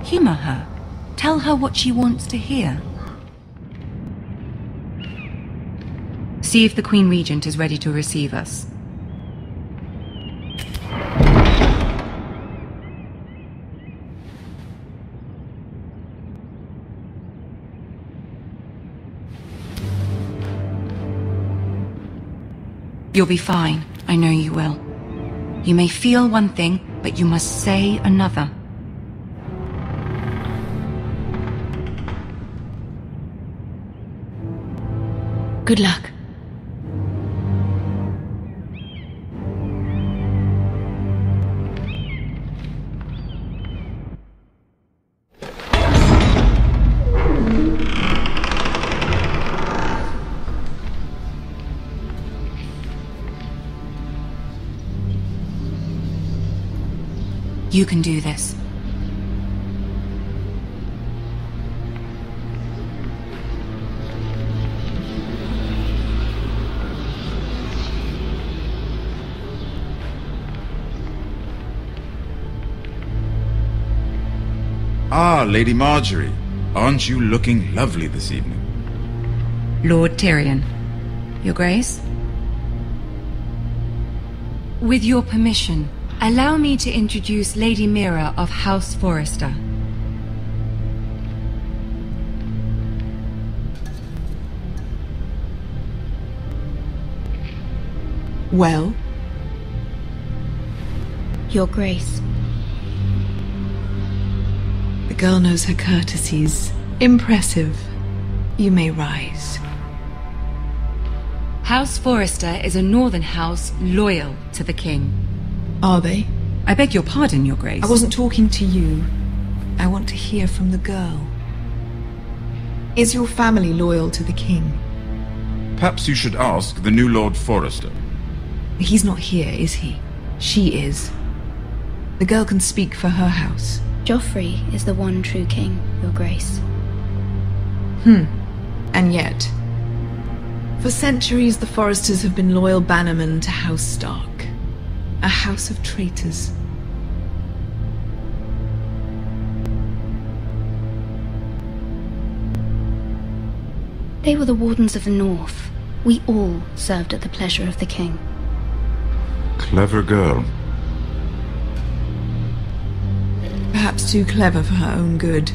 Humor her. Tell her what she wants to hear. See if the Queen Regent is ready to receive us. You'll be fine. I know you will. You may feel one thing, but you must say another. Good luck. You can do this. Ah, Lady Marjorie. Aren't you looking lovely this evening? Lord Tyrion. Your Grace? With your permission, allow me to introduce Lady Mira of House Forrester. Well? Your Grace. The girl knows her courtesies. Impressive. You may rise. House Forrester is a northern house loyal to the king. Are they? I beg your pardon, Your Grace. I wasn't talking to you. I want to hear from the girl. Is your family loyal to the king? Perhaps you should ask the new Lord Forrester. He's not here, is he? She is. The girl can speak for her house. Joffrey is the one true king, Your Grace. And yet, for centuries the Forresters have been loyal bannermen to House Stark. A house of traitors. They were the Wardens of the North. We all served at the pleasure of the king. Clever girl. Perhaps too clever for her own good.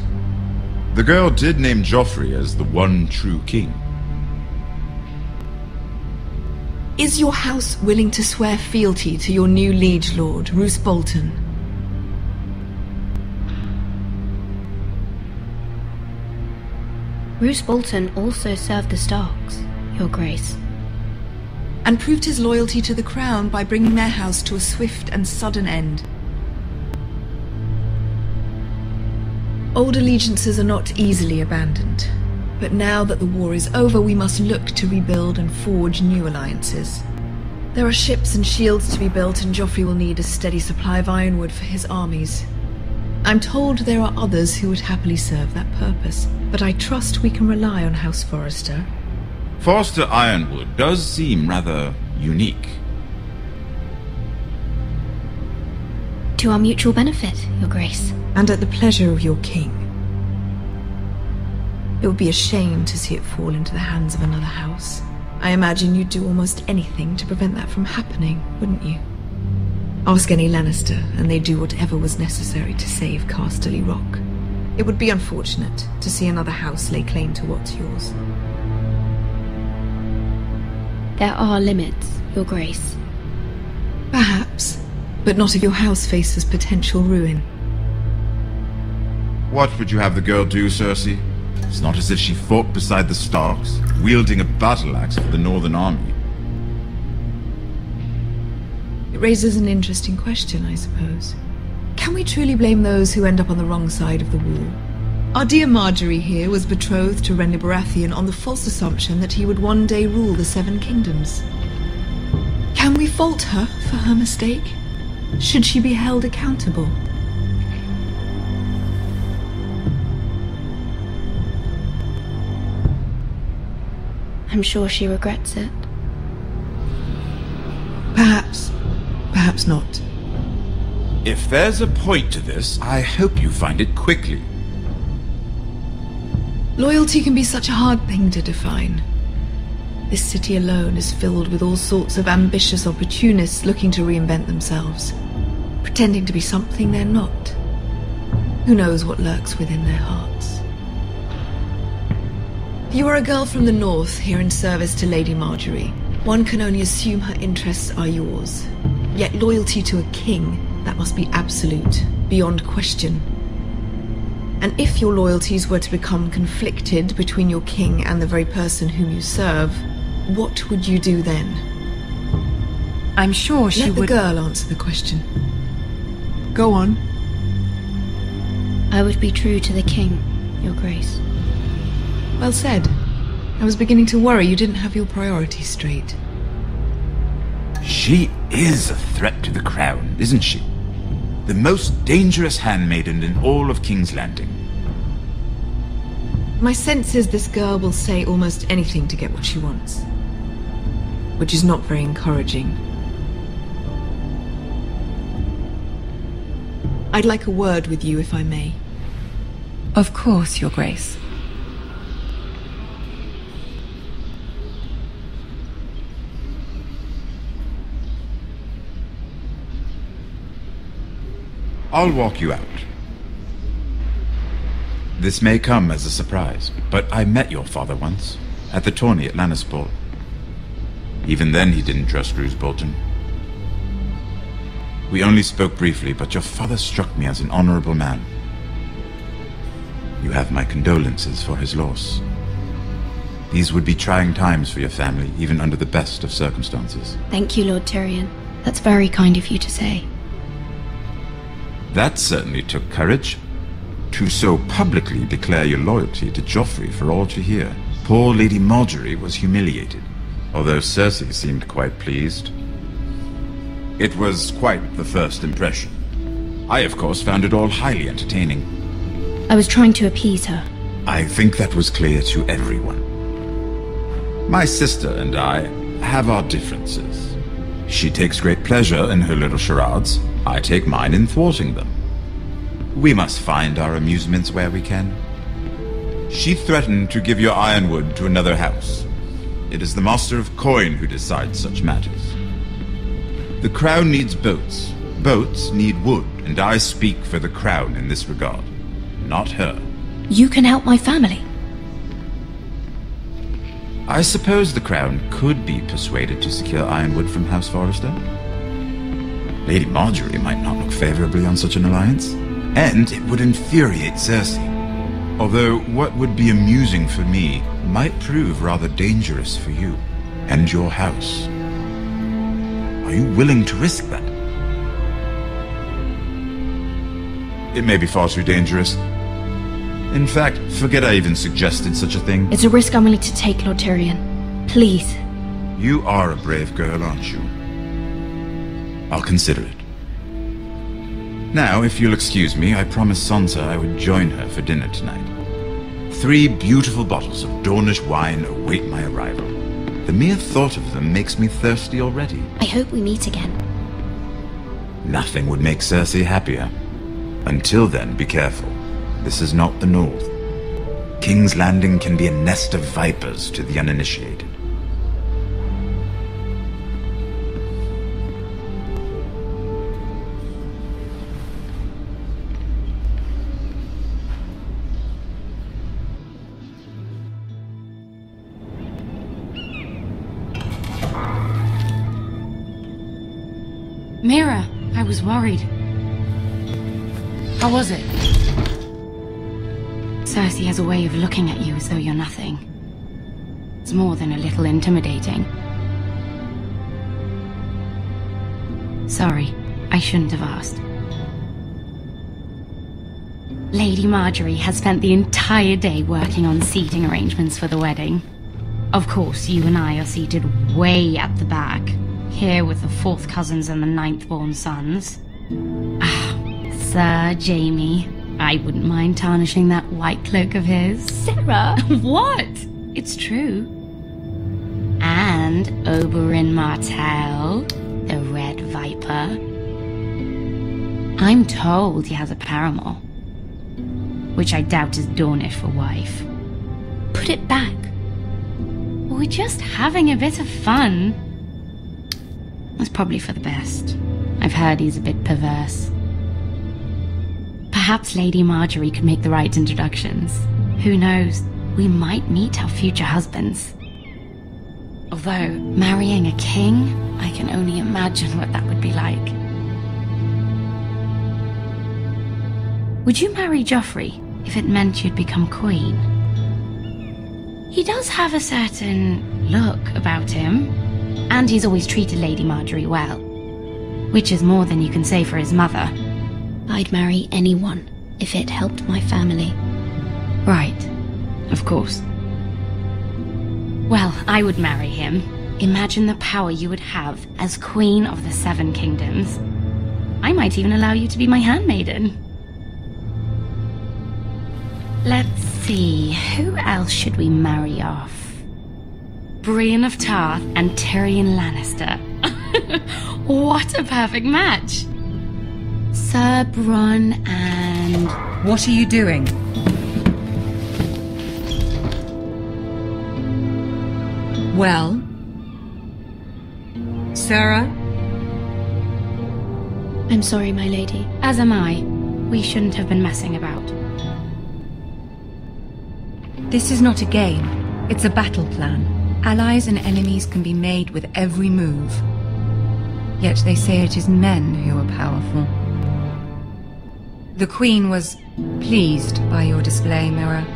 The girl did name Joffrey as the one true king. Is your house willing to swear fealty to your new liege lord, Roose Bolton? Roose Bolton also served the Starks, Your Grace. And proved his loyalty to the crown by bringing their house to a swift and sudden end. Old allegiances are not easily abandoned. But now that the war is over, we must look to rebuild and forge new alliances. There are ships and shields to be built, and Joffrey will need a steady supply of ironwood for his armies. I'm told there are others who would happily serve that purpose, but I trust we can rely on House Forrester. Forrester Ironwood does seem rather unique. To our mutual benefit, Your Grace. And at the pleasure of your king. It would be a shame to see it fall into the hands of another house. I imagine you'd do almost anything to prevent that from happening, wouldn't you? Ask any Lannister, and they'd do whatever was necessary to save Casterly Rock. It would be unfortunate to see another house lay claim to what's yours. There are limits, Your Grace. Perhaps, but not if your house faces potential ruin. What would you have the girl do, Cersei? It's not as if she fought beside the Starks, wielding a battle axe for the Northern Army. It raises an interesting question, I suppose. Can we truly blame those who end up on the wrong side of the war? Our dear Marjorie here was betrothed to Renly Baratheon on the false assumption that he would one day rule the Seven Kingdoms. Can we fault her for her mistake? Should she be held accountable? I'm sure she regrets it. Perhaps. Perhaps not. If there's a point to this, I hope you find it quickly. Loyalty can be such a hard thing to define. This city alone is filled with all sorts of ambitious opportunists looking to reinvent themselves, pretending to be something they're not. Who knows what lurks within their hearts? You are a girl from the north, here in service to Lady Marjorie. One can only assume her interests are yours. Yet loyalty to a king, that must be absolute, beyond question. And if your loyalties were to become conflicted between your king and the very person whom you serve, what would you do then? I'm sure she would... Let the girl answer the question. Go on. I would be true to the king, Your Grace. Well said. I was beginning to worry you didn't have your priorities straight. She is a threat to the crown, isn't she? The most dangerous handmaiden in all of King's Landing. My sense is this girl will say almost anything to get what she wants. Which is not very encouraging. I'd like a word with you, if I may. Of course, Your Grace. I'll walk you out. This may come as a surprise, but I met your father once, at the tourney at Lannisport. Even then he didn't trust Roose Bolton. We only spoke briefly, but your father struck me as an honorable man. You have my condolences for his loss. These would be trying times for your family, even under the best of circumstances. Thank you, Lord Tyrion. That's very kind of you to say. That certainly took courage. To so publicly declare your loyalty to Joffrey for all to hear. Poor Lady Marjorie was humiliated, although Cersei seemed quite pleased. It was quite the first impression. I, of course, found it all highly entertaining. I was trying to appease her. I think that was clear to everyone. My sister and I have our differences. She takes great pleasure in her little charades. I take mine in thwarting them. We must find our amusements where we can. She threatened to give your ironwood to another house. It is the Master of Coin who decides such matters. The crown needs boats. Boats need wood, and I speak for the crown in this regard, not her. You can help my family. I suppose the crown could be persuaded to secure ironwood from House Forrester. Lady Marjorie might not look favorably on such an alliance, and it would infuriate Cersei. Although what would be amusing for me might prove rather dangerous for you and your house. Are you willing to risk that? It may be far too dangerous. In fact, forget I even suggested such a thing. It's a risk I'm willing to take, Lord Tyrion. Please. You are a brave girl, aren't you? I'll consider it. Now, if you'll excuse me, I promised Sansa I would join her for dinner tonight. 3 beautiful bottles of Dornish wine await my arrival. The mere thought of them makes me thirsty already. I hope we meet again. Nothing would make Cersei happier. Until then, be careful. This is not the North. King's Landing can be a nest of vipers to the uninitiated. Mira, I was worried. How was it? Cersei has a way of looking at you as though you're nothing. It's more than a little intimidating. Sorry, I shouldn't have asked. Lady Marjorie has spent the entire day working on seating arrangements for the wedding. Of course, you and I are seated way at the back, here with the 4th cousins and the 9th-born sons. Ah, Sir Jaime. I wouldn't mind tarnishing that white cloak of his. Sarah! What? It's true. And Oberyn Martell, the Red Viper. I'm told he has a paramour, which I doubt is Dornish for wife. Put it back. We're just having a bit of fun. That's probably for the best. I've heard he's a bit perverse. Perhaps Lady Marjorie could make the right introductions. Who knows? We might meet our future husbands. Although, marrying a king, I can only imagine what that would be like. Would you marry Joffrey if it meant you'd become queen? He does have a certain look about him, and he's always treated Lady Marjorie well, which is more than you can say for his mother. I'd marry anyone if it helped my family. Right, of course. Well, I would marry him. Imagine the power you would have as Queen of the Seven Kingdoms. I might even allow you to be my handmaiden. Let's see, who else should we marry off? Brienne of Tarth and Tyrion Lannister. What a perfect match! Sir Bronn and... What are you doing? Well? Sarah? I'm sorry, my lady. As am I. We shouldn't have been messing about. This is not a game. It's a battle plan. Allies and enemies can be made with every move. Yet they say it is men who are powerful. The Queen was pleased by your display, Mira.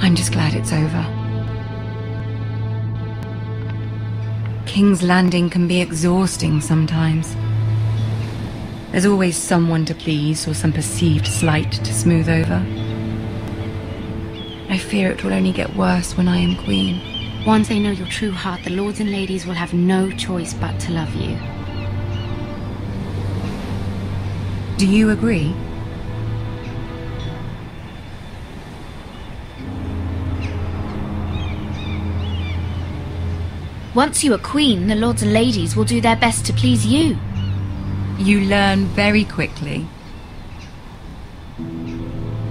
I'm just glad it's over. King's Landing can be exhausting sometimes. There's always someone to please or some perceived slight to smooth over. I fear it will only get worse when I am queen. Once they know your true heart, the lords and ladies will have no choice but to love you. Do you agree? Once you are queen, the lords and ladies will do their best to please you. You learn very quickly.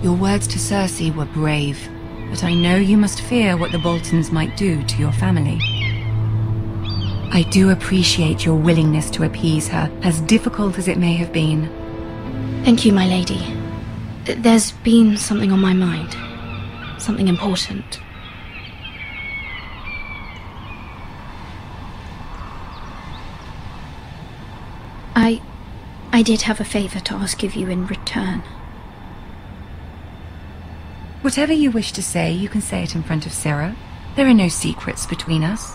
Your words to Cersei were brave, but I know you must fear what the Boltons might do to your family. I do appreciate your willingness to appease her, as difficult as it may have been. Thank you, my lady. There's been something on my mind. Something important. I did have a favor to ask of you in return. Whatever you wish to say, you can say it in front of Sarah. There are no secrets between us.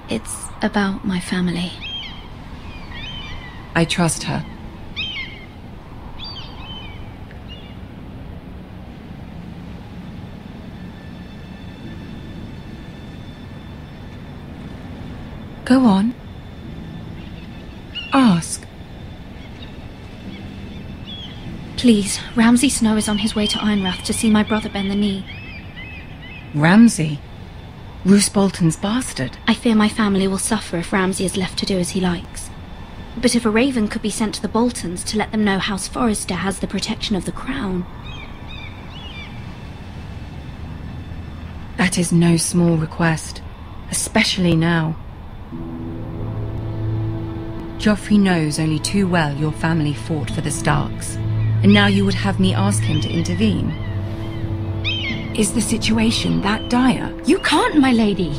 It's about my family. I trust her. Go on. Ask. Please, Ramsay Snow is on his way to Ironrath to see my brother bend the knee. Ramsay? Roose Bolton's bastard? I fear my family will suffer if Ramsay is left to do as he likes. But if a raven could be sent to the Boltons to let them know House Forrester has the protection of the crown... That is no small request, especially now. Joffrey knows only too well your family fought for the Starks, and now you would have me ask him to intervene. Is the situation that dire? You can't, my lady.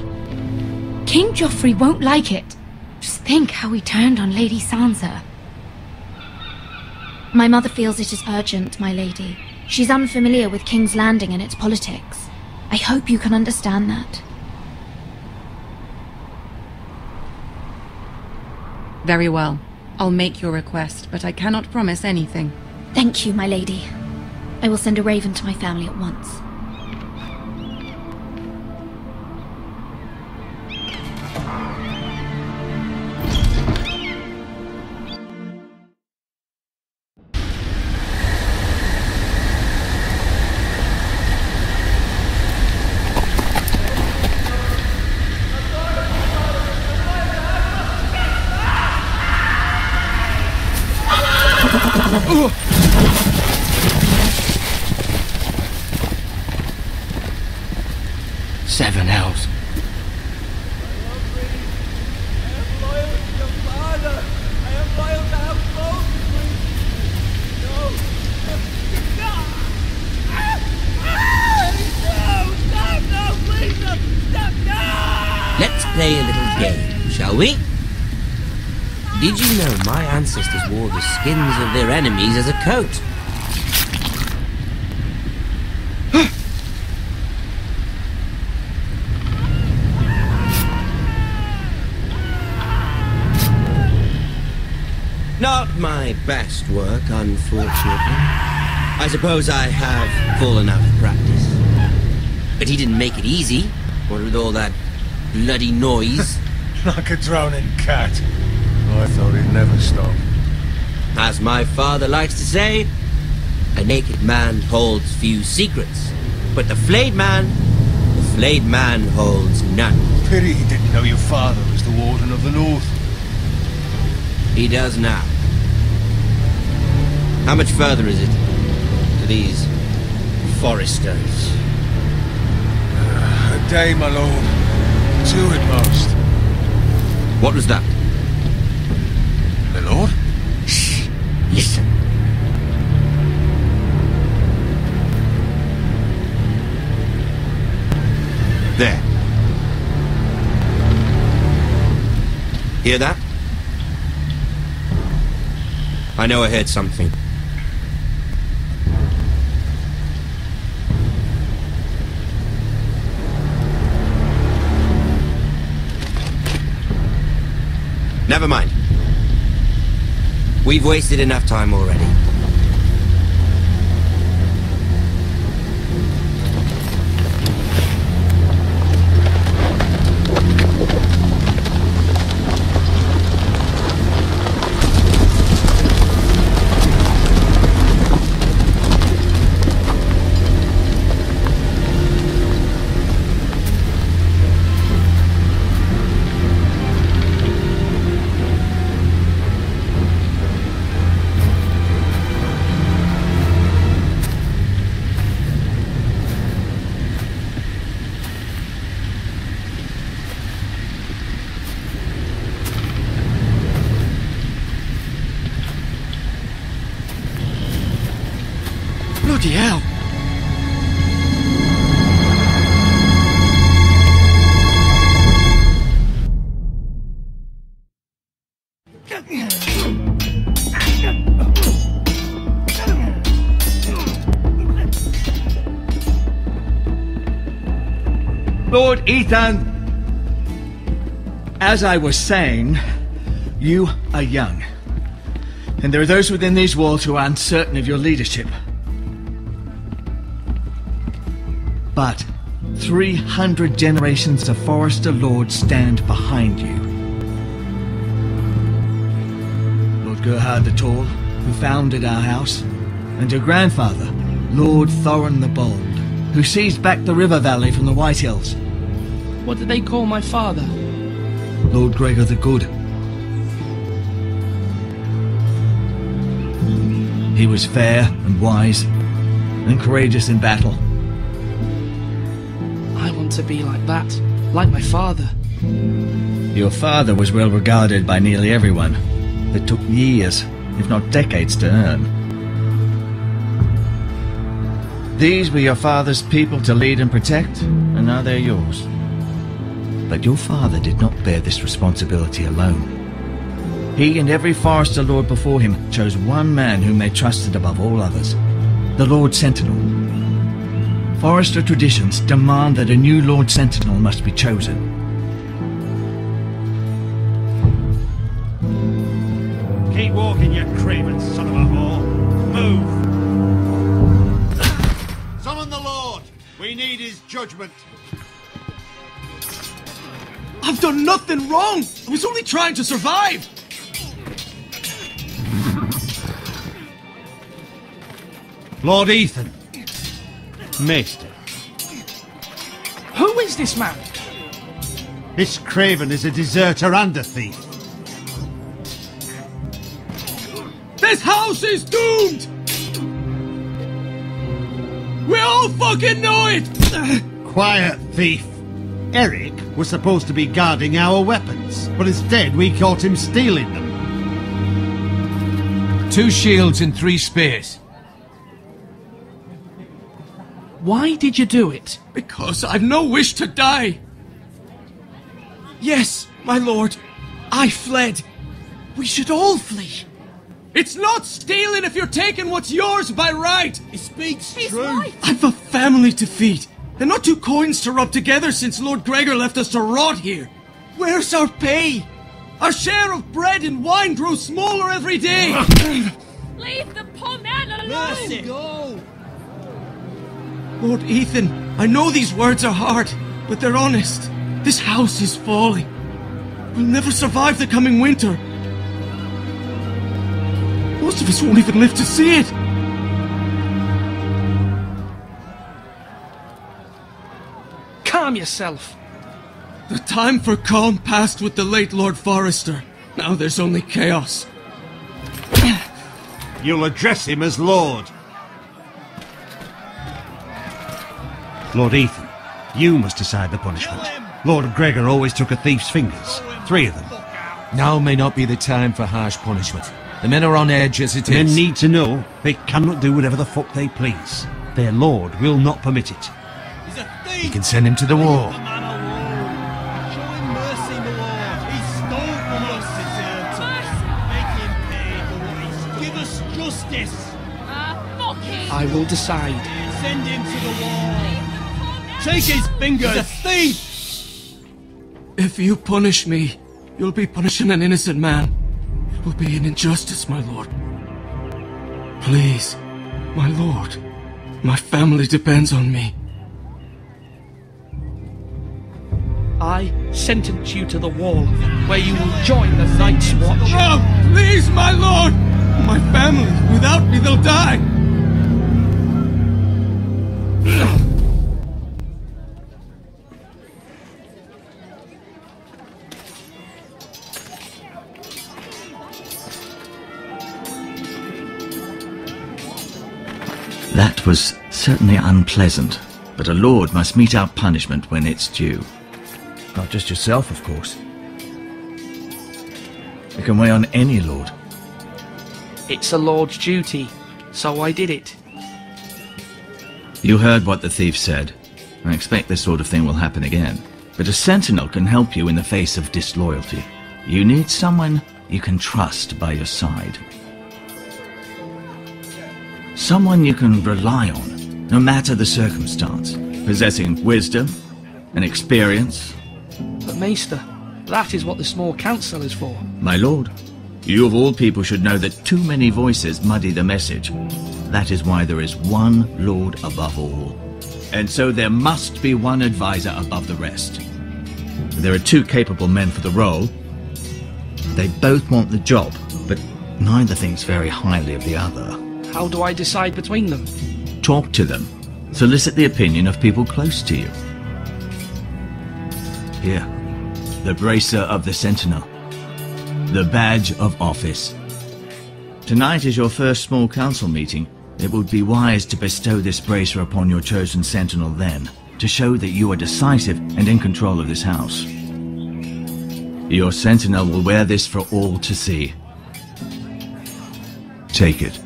King Joffrey won't like it. Just think how he turned on Lady Sansa. My mother feels it is urgent, my lady. She's unfamiliar with King's Landing and its politics. I hope you can understand that. Very well. I'll make your request, but I cannot promise anything. Thank you, my lady. I will send a raven to my family at once. Seven hells. Let's play a little game, shall we? Did you know my ancestors wore the skins of their enemies as a coat? Not my best work, unfortunately. I suppose I have fallen out of practice. But he didn't make it easy, what with all that bloody noise. Like a drowning cat. I thought he'd never stop. As my father likes to say, a naked man holds few secrets, but the flayed man holds none. Pity he didn't know your father was the Warden of the North. He does now. How much further is it to these foresters? A day, my lord. Two at most. What was that? My lord? Shh. Listen. There. Hear that? I know I heard something. Never mind. We've wasted enough time already. Bloody hell! Lord Ethan, as I was saying, you are young. And there are those within these walls who are uncertain of your leadership. But 300 generations of Forester Lords stand behind you. Lord Gerhard the Tall, who founded our house, and your grandfather, Lord Thorin the Bold, who seized back the river valley from the White Hills. What did they call my father? Lord Gregor the Good. He was fair and wise, and courageous in battle. I want to be like that, like my father. Your father was well regarded by nearly everyone. It took years, if not decades, to earn. These were your father's people to lead and protect, and now they're yours. But your father did not bear this responsibility alone. He and every Forester Lord before him chose one man whom they trusted above all others, the Lord Sentinel. Forester traditions demand that a new Lord Sentinel must be chosen. Keep walking, you craven son of a whore. Move! Summon the Lord! We need his judgment. I've done nothing wrong! I was only trying to survive! Lord Ethan. Maester. Who is this man? This craven is a deserter and a thief. There! This house is doomed! We all fucking know it! Quiet, thief. Eric was supposed to be guarding our weapons, but instead we caught him stealing them. 2 shields and 3 spears. Why did you do it? Because I've no wish to die. Yes, my lord. I fled. We should all flee. It's not stealing if you're taking what's yours by right. He speaks true. Right. I've a family to feed, and not 2 coins to rub together since Lord Gregor left us to rot here. Where's our pay? Our share of bread and wine grows smaller every day. Leave the poor man alone! Mercy. Go! Lord Ethan, I know these words are hard, but they're honest. This house is falling. We'll never survive the coming winter. Most of us won't even live to see it. Calm yourself. The time for calm passed with the late Lord Forrester. Now there's only chaos. You'll address him as Lord. Lord Ethan, you must decide the punishment. Lord Gregor always took a thief's fingers. 3 of them. Now may not be the time for harsh punishment. The men are on edge as it The men is. need to know they cannot do whatever the fuck they please. Their lord will not permit it. You can send him to the war. I will decide. Send him to the wall. Take his fingers. He's a thief. If you punish me, you'll be punishing an innocent man. It will be an injustice, my lord. Please, my lord. My family depends on me. I sentence you to the wall, where you will join the Night's Watch. No, please, my lord! My family, without me, they'll die! That was certainly unpleasant, but a lord must mete out punishment when it's due. Not just yourself, of course. It can weigh on any lord. It's a lord's duty, so I did it. You heard what the thief said. I expect this sort of thing will happen again. But a sentinel can help you in the face of disloyalty. You need someone you can trust by your side. Someone you can rely on, no matter the circumstance. Possessing wisdom and experience. But Maester, that is what the small council is for. My lord, you of all people should know that too many voices muddy the message. That is why there is one lord above all. And so there must be one advisor above the rest. There are 2 capable men for the role. They both want the job, but neither thinks very highly of the other. How do I decide between them? Talk to them. Solicit the opinion of people close to you. Here, the bracer of the Sentinel. The badge of office. Tonight is your first small council meeting. It would be wise to bestow this bracer upon your chosen Sentinel then, to show that you are decisive and in control of this house. Your Sentinel will wear this for all to see. Take it.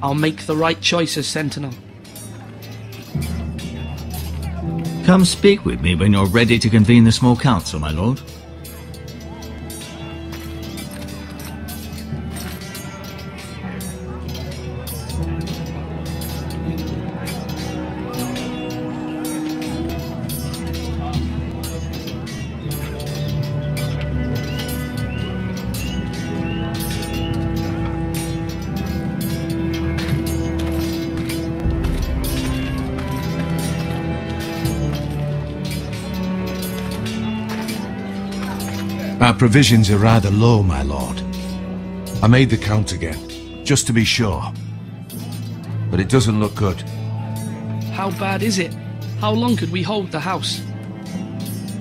I'll make the right choice as Sentinel. Come speak with me when you're ready to convene the small council, my lord. Our provisions are rather low, my lord. I made the count again, just to be sure. But it doesn't look good. How bad is it? How long could we hold the house?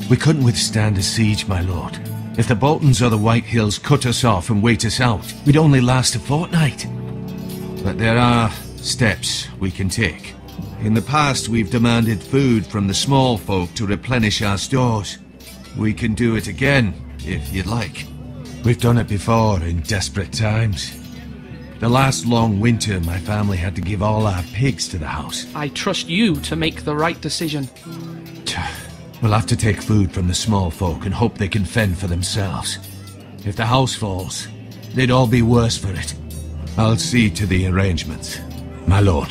We couldn't withstand a siege, my lord. If the Boltons or the White Hills cut us off and wait us out, we'd only last a fortnight. But there are steps we can take. In the past, we've demanded food from the small folk to replenish our stores. We can do it again, if you'd like. We've done it before in desperate times. The last long winter, my family had to give all our pigs to the house. I trust you to make the right decision. We'll have to take food from the small folk and hope they can fend for themselves. If the house falls, they'd all be worse for it. I'll see to the arrangements, my lord.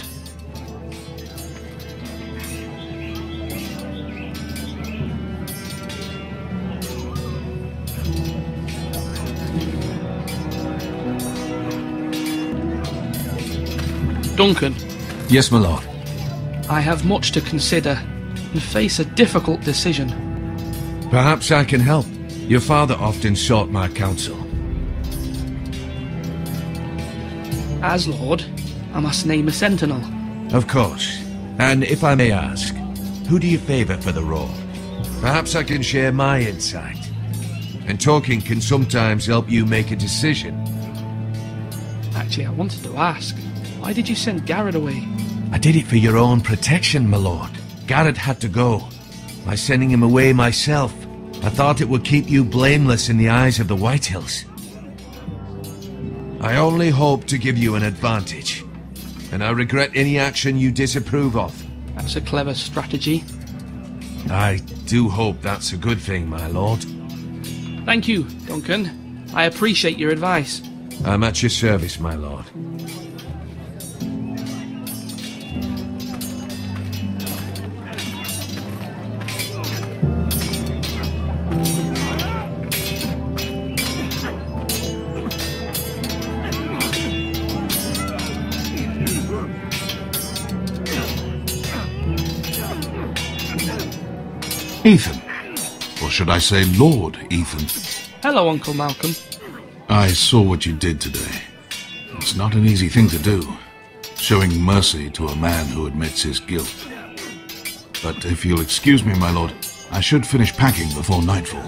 Duncan. Yes, my lord. I have much to consider and face a difficult decision. Perhaps I can help. Your father often sought my counsel. As Lord, I must name a sentinel. Of course. And if I may ask, who do you favour for the role? Perhaps I can share my insight. And talking can sometimes help you make a decision. Actually, I wanted to ask, why did you send Garrett away? I did it for your own protection, my lord. Garrett had to go. By sending him away myself, I thought it would keep you blameless in the eyes of the White Hills. I only hope to give you an advantage, and I regret any action you disapprove of. That's a clever strategy. I do hope that's a good thing, my lord. Thank you, Duncan. I appreciate your advice. I'm at your service, my lord. Ethan. Or should I say Lord Ethan? Hello, Uncle Malcolm. I saw what you did today. It's not an easy thing to do, showing mercy to a man who admits his guilt. But if you'll excuse me, my lord, I should finish packing before nightfall.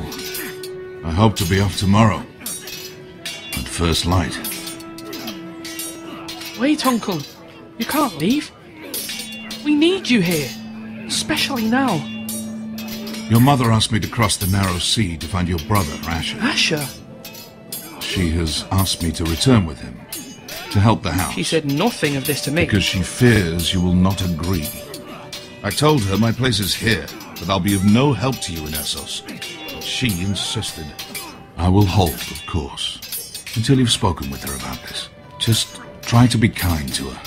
I hope to be off tomorrow, at first light. Wait, Uncle. You can't leave. We need you here, especially now. Your mother asked me to cross the narrow sea to find your brother, Asher. Asher? She has asked me to return with him, to help the house. She said nothing of this to me. Because she fears you will not agree. I told her my place is here, that I'll be of no help to you in Essos. But she insisted. I will hold, of course, until you've spoken with her about this. Just try to be kind to her.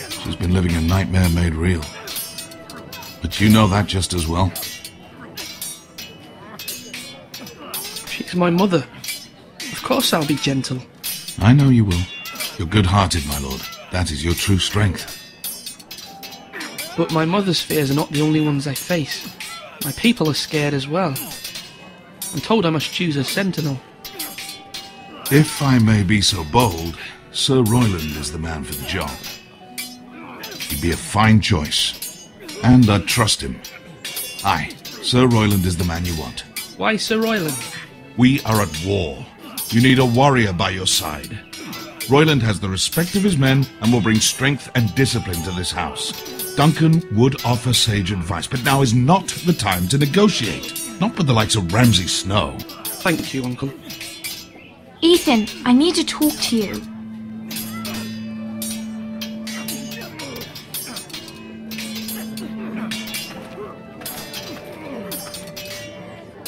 She's been living a nightmare made real. But you know that just as well. She's my mother. Of course I'll be gentle. I know you will. You're good-hearted, my lord. That is your true strength. But my mother's fears are not the only ones I face. My people are scared as well. I'm told I must choose a sentinel. If I may be so bold, Sir Royland is the man for the job. He'd be a fine choice. And I'd trust him. Aye, Sir Royland is the man you want. Why Sir Royland? We are at war. You need a warrior by your side. Royland has the respect of his men and will bring strength and discipline to this house. Duncan would offer sage advice, but now is not the time to negotiate. Not with the likes of Ramsay Snow. Thank you, Uncle. Ethan, I need to talk to you.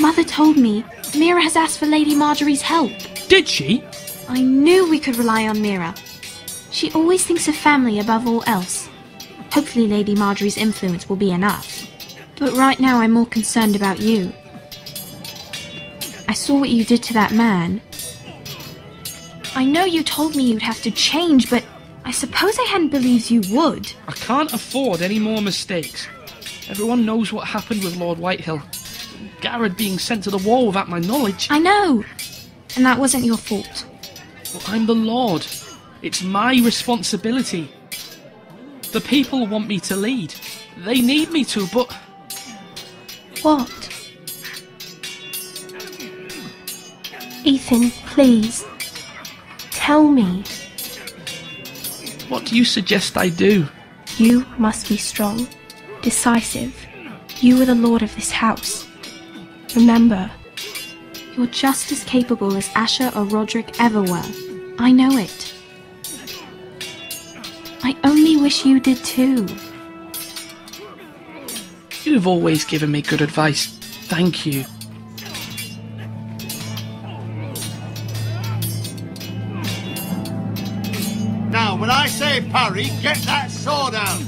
Mother told me Mira has asked for Lady Marjorie's help. Did she? I knew we could rely on Mira. She always thinks of family above all else. Hopefully Lady Marjorie's influence will be enough. But right now I'm more concerned about you. I saw what you did to that man. I know you told me you'd have to change, but I suppose I hadn't believed you would. I can't afford any more mistakes. Everyone knows what happened with Lord Whitehill. Garrett being sent to the war without my knowledge. I know. And that wasn't your fault. Well, I'm the Lord. It's my responsibility. The people want me to lead. They need me to, but... What? Ethan, please. Tell me. What do you suggest I do? You must be strong, decisive. You are the lord of this house. Remember, you're just as capable as Asher or Roderick ever were. I know it. I only wish you did too. You've always given me good advice. Thank you. Now, when I say parry, get that sword out!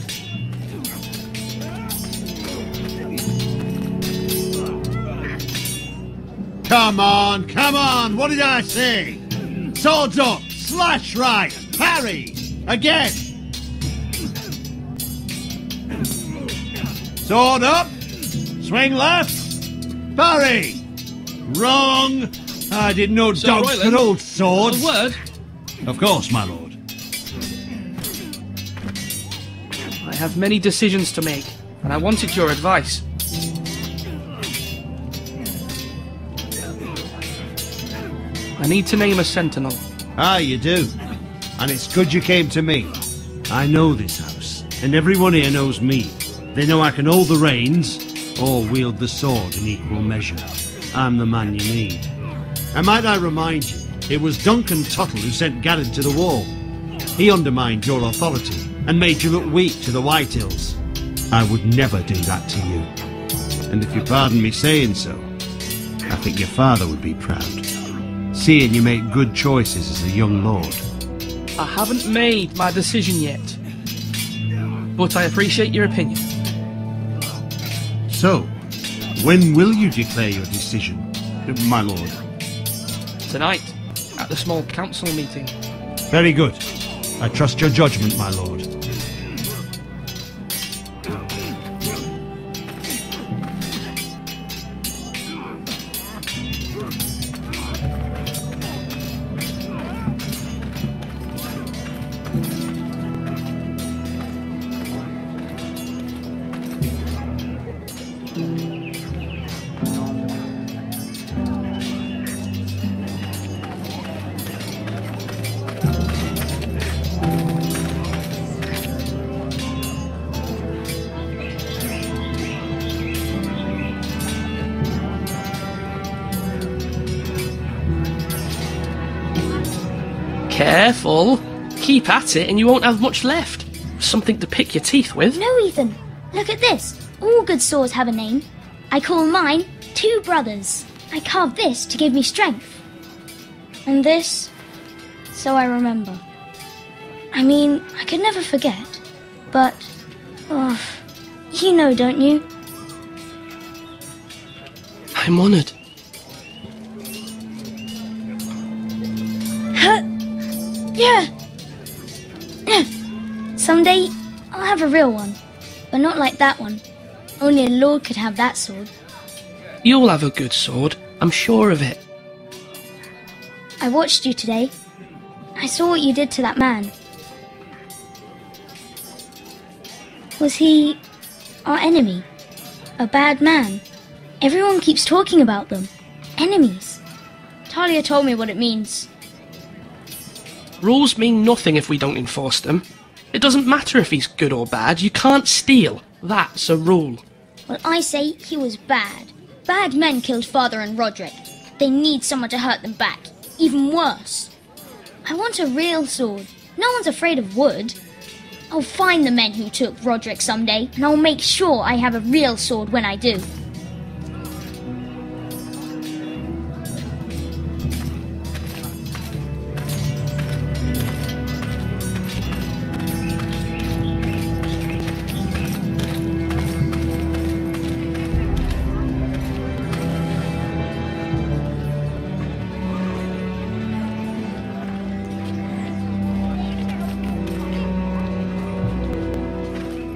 Come on! What did I say? Swords up! Slash right! Parry! Again! Sword up! Swing left! Parry! Wrong! I didn't know dogs could hold swords. A word? Of course, my lord. I have many decisions to make, and I wanted your advice. I need to name a sentinel. Ah, you do. And it's good you came to me. I know this house, and everyone here knows me. They know I can hold the reins, or wield the sword in equal measure. I'm the man you need. And might I remind you, it was Duncan Tuttle who sent Garrett to the wall. He undermined your authority, and made you look weak to the White Hills. I would never do that to you. And if you pardon me saying so, I think your father would be proud. Seeing you make good choices as a young lord. I haven't made my decision yet, but I appreciate your opinion. So, when will you declare your decision, my lord? Tonight, at the small council meeting. Very good. I trust your judgment, my lord. Careful. Keep at it and you won't have much left. Something to pick your teeth with. No, Ethan. Look at this. All good swords have a name. I call mine Two Brothers. I carved this to give me strength. And this, so I remember. I mean, I could never forget. But, oh, you know, don't you? I'm honoured. Yeah. Someday, I'll have a real one. But not like that one. Only a lord could have that sword. You'll have a good sword. I'm sure of it. I watched you today. I saw what you did to that man. Was he our enemy? A bad man? Everyone keeps talking about them. Enemies. Talia told me what it means. Rules mean nothing if we don't enforce them. It doesn't matter if he's good or bad. You can't steal. That's a rule. Well, I say he was bad. Bad men killed Father and Roderick. They need someone to hurt them back. Even worse. I want a real sword. No one's afraid of wood. I'll find the men who took Roderick someday, and I'll make sure I have a real sword when I do.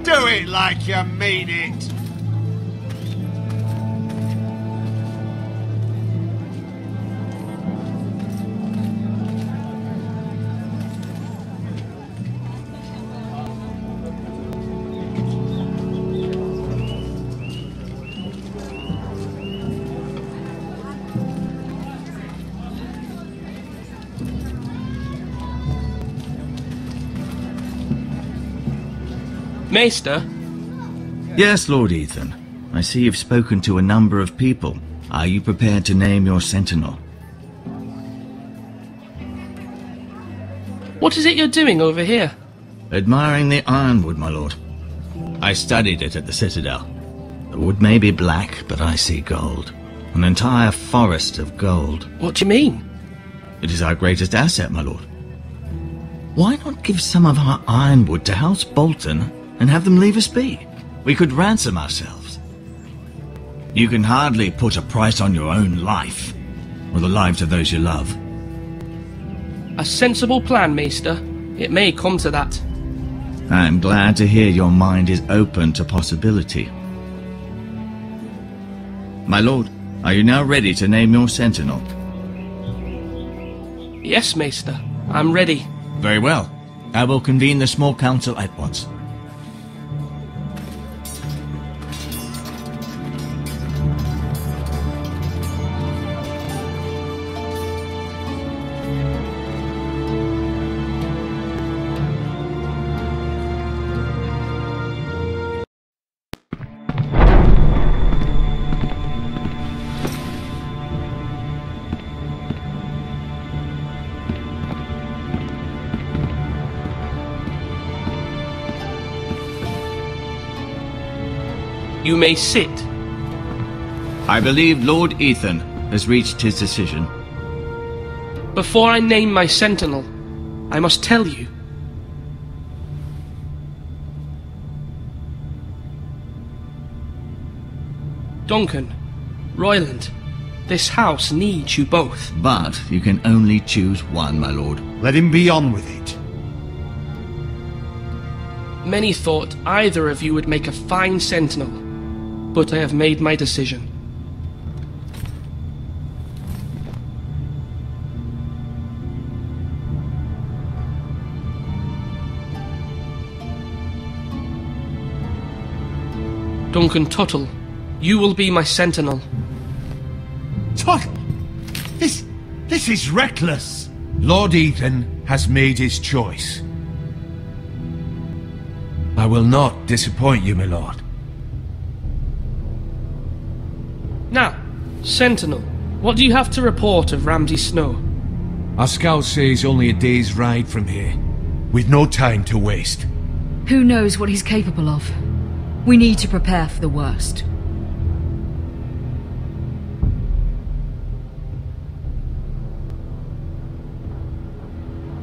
Do it like you mean it! Maester? Yes, Lord Ethan. I see you've spoken to a number of people. Are you prepared to name your sentinel? What is it you're doing over here? Admiring the ironwood, my lord. I studied it at the Citadel. The wood may be black, but I see gold. An entire forest of gold. What do you mean? It is our greatest asset, my lord. Why not give some of our ironwood to House Bolton and have them leave us be? We could ransom ourselves. You can hardly put a price on your own life, or the lives of those you love. A sensible plan, Maester. It may come to that. I am glad to hear your mind is open to possibility. My lord, are you now ready to name your sentinel? Yes, Maester. I'm ready. Very well. I will convene the small council at once. You may sit. I believe Lord Ethan has reached his decision. Before I name my sentinel, I must tell you. Duncan, Royland, this house needs you both. But you can only choose one, my lord. Let him be on with it. Many thought either of you would make a fine sentinel, but I have made my decision. Duncan Tuttle, you will be my sentinel. Tuttle! This is reckless! Lord Ethan has made his choice. I will not disappoint you, my lord. Now, Sentinel, what do you have to report of Ramsay Snow? Our scouts say he's only a day's ride from here, with no time to waste. Who knows what he's capable of? We need to prepare for the worst.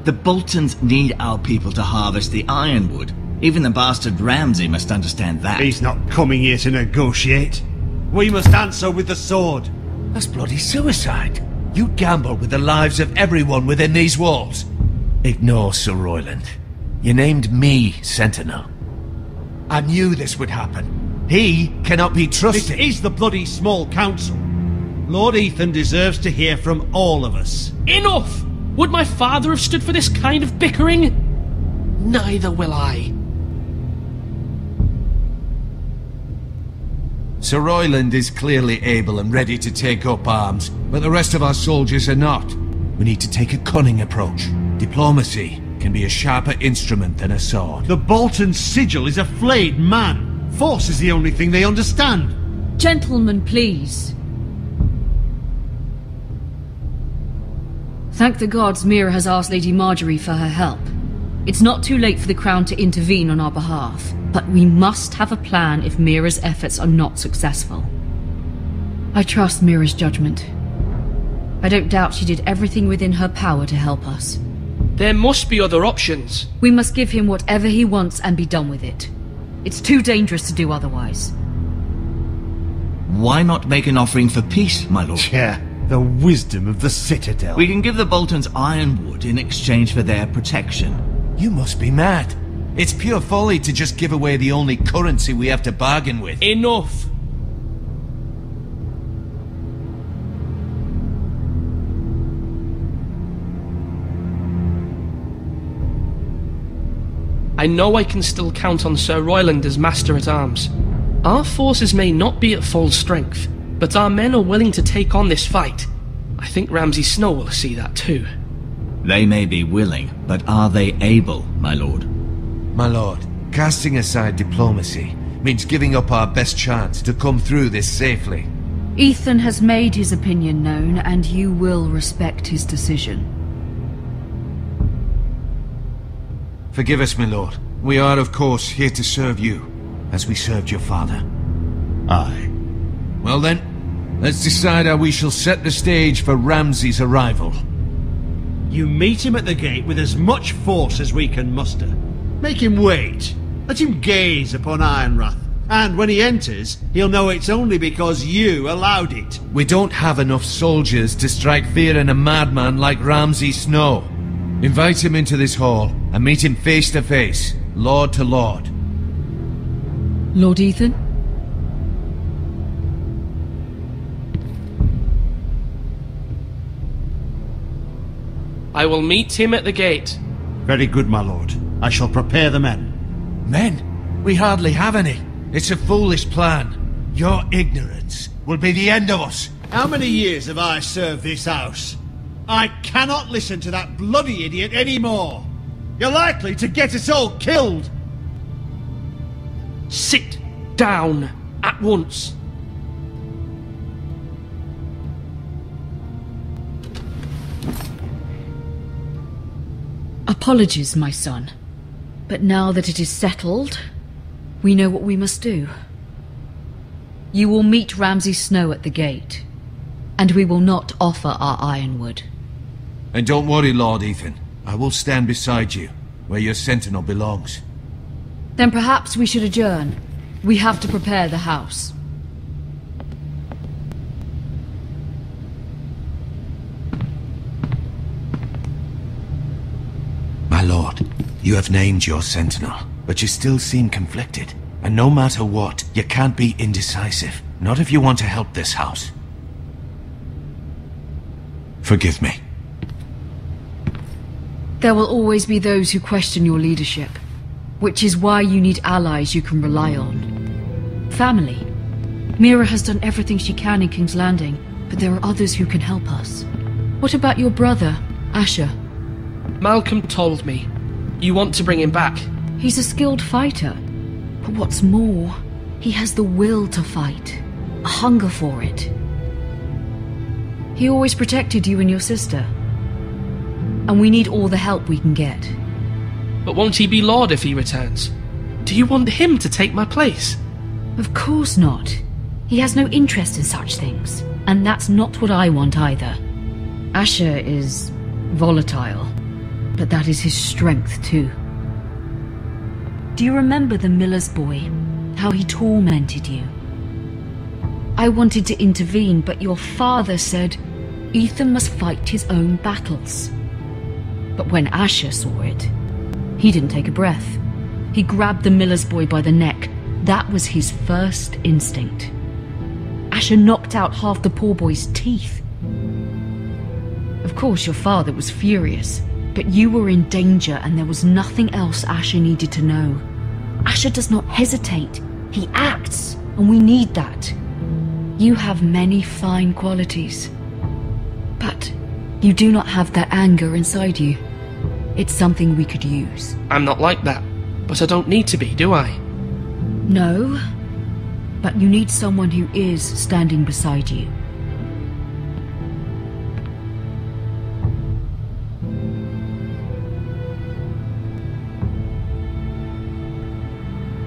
The Boltons need our people to harvest the ironwood. Even the bastard Ramsay must understand that. He's not coming here to negotiate. We must answer with the sword. That's bloody suicide. You gamble with the lives of everyone within these walls. Ignore Sir Royland. You named me Sentinel. I knew this would happen. He cannot be trusted. This is the bloody small council. Lord Ethan deserves to hear from all of us. Enough! Would my father have stood for this kind of bickering? Neither will I. Sir Royland is clearly able and ready to take up arms, but the rest of our soldiers are not. We need to take a cunning approach. Diplomacy can be a sharper instrument than a sword. The Bolton sigil is a flayed man. Force is the only thing they understand. Gentlemen, please. Thank the gods Mira has asked Lady Marjorie for her help. It's not too late for the Crown to intervene on our behalf, but we must have a plan if Mira's efforts are not successful. I trust Mira's judgment. I don't doubt she did everything within her power to help us. There must be other options. We must give him whatever he wants and be done with it. It's too dangerous to do otherwise. Why not make an offering for peace, my lord? Yeah, the wisdom of the Citadel. We can give the Boltons ironwood in exchange for their protection. You must be mad. It's pure folly to just give away the only currency we have to bargain with. Enough! I know I can still count on Sir Royland as Master-at-Arms. Our forces may not be at full strength, but our men are willing to take on this fight. I think Ramsay Snow will see that too. They may be willing, but are they able, my lord? My lord, Casting aside diplomacy means giving up our best chance to come through this safely. Ethan has made his opinion known, and you will respect his decision. Forgive us, my lord. We are, of course, here to serve you, as we served your father. Aye. Well then, let's decide how we shall set the stage for Ramsay's arrival. You meet him at the gate with as much force as we can muster. Make him wait. Let him gaze upon Ironrath. And when he enters, he'll know it's only because you allowed it. We don't have enough soldiers to strike fear in a madman like Ramsay Snow. Invite him into this hall and meet him face to face, lord to lord. Lord Ethan? I will meet him at the gate. Very good, my lord. I shall prepare the men. Men? We hardly have any. It's a foolish plan. Your ignorance will be the end of us. How many years have I served this house? I cannot listen to that bloody idiot anymore. You're likely to get us all killed. Sit down at once. Apologies, my son. But now that it is settled, we know what we must do. You will meet Ramsay Snow at the gate, and we will not offer our ironwood. And don't worry, Lord Ethan. I will stand beside you, where your sentinel belongs. Then perhaps we should adjourn. We have to prepare the house. My lord, you have named your sentinel, but you still seem conflicted. And no matter what, you can't be indecisive. Not if you want to help this house. Forgive me. There will always be those who question your leadership, which is why you need allies you can rely on. Family. Mira has done everything she can in King's Landing, but there are others who can help us. What about your brother, Asher? Malcolm told me. You want to bring him back? He's a skilled fighter. But what's more, he has the will to fight. A hunger for it. He always protected you and your sister. And we need all the help we can get. But won't he be Lord if he returns? Do you want him to take my place? Of course not. He has no interest in such things. And that's not what I want either. Asher is volatile. But that is his strength too. Do you remember the miller's boy? How he tormented you? I wanted to intervene, but your father said Ethan must fight his own battles. But when Asher saw it, he didn't take a breath. He grabbed the miller's boy by the neck. That was his first instinct. Asher knocked out half the poor boy's teeth. Of course, your father was furious. But you were in danger, and there was nothing else Asher needed to know. Asher does not hesitate. He acts, and we need that. You have many fine qualities. But you do not have that anger inside you. It's something we could use. I'm not like that, but I don't need to be, do I? No, but you need someone who is standing beside you.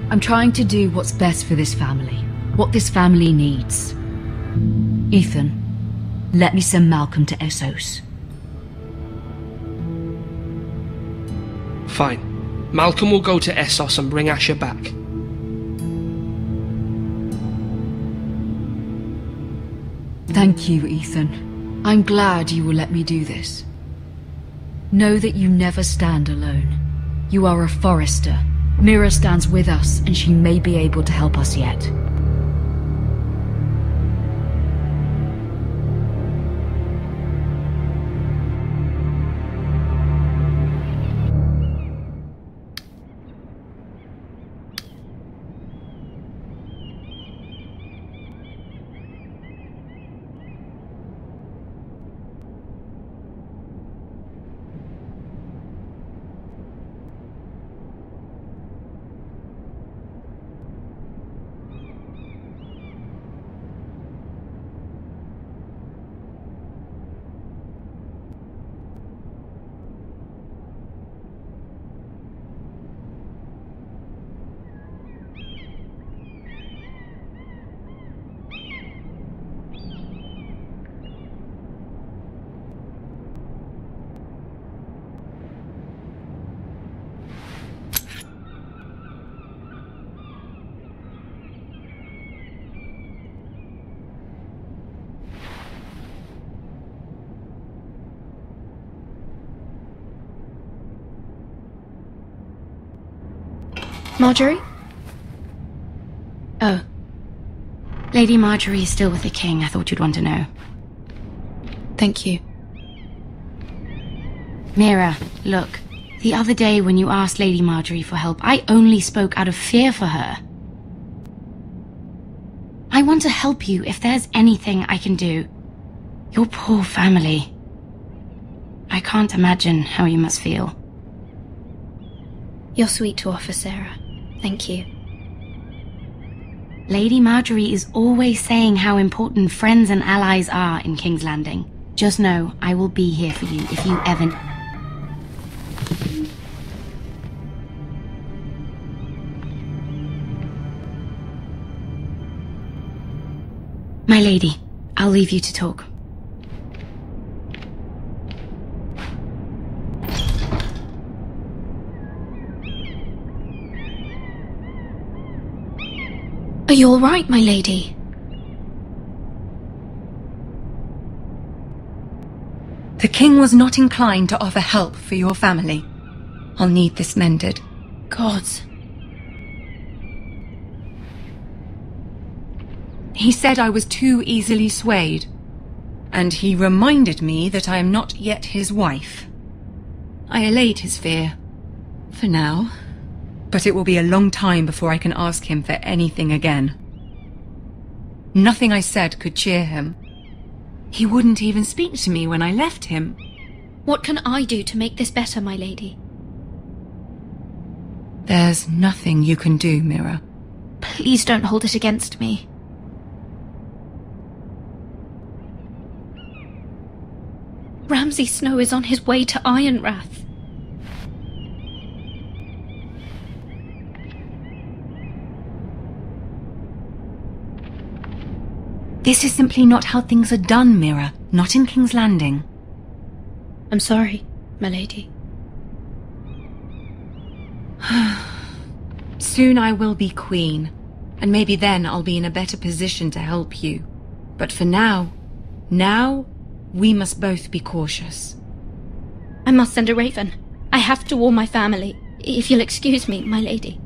I'm trying to do what's best for this family. What this family needs. Ethan, let me send Malcolm to Essos. Fine. Malcolm will go to Essos and bring Asher back. Thank you, Ethan. I'm glad you will let me do this. Know that you never stand alone. You are a Forester. Mira stands with us, and she may be able to help us yet. Marjorie? Oh. Lady Marjorie is still with the king. I thought you'd want to know. Thank you. Mira, look. The other day when you asked Lady Marjorie for help, I only spoke out of fear for her. I want to help you if there's anything I can do. Your poor family. I can't imagine how you must feel. You're sweet to offer, Sarah. Thank you. Lady Marjorie is always saying how important friends and allies are in King's Landing. Just know, I will be here for you if you ever... My lady, I'll leave you to talk. Are you all right, my lady? The king was not inclined to offer help for your family. I'll need this mended. Gods. He said I was too easily swayed. And he reminded me that I am not yet his wife. I allayed his fear. For now. But it will be a long time before I can ask him for anything again. Nothing I said could cheer him. He wouldn't even speak to me when I left him. What can I do to make this better, my lady? There's nothing you can do, Mira. Please don't hold it against me. Ramsay Snow is on his way to Ironrath. This is simply not how things are done, Mira. Not in King's Landing. I'm sorry, my lady. Soon I will be queen, and maybe then I'll be in a better position to help you. But for now, we must both be cautious. I must send a raven. I have to warn my family. If you'll excuse me, my lady.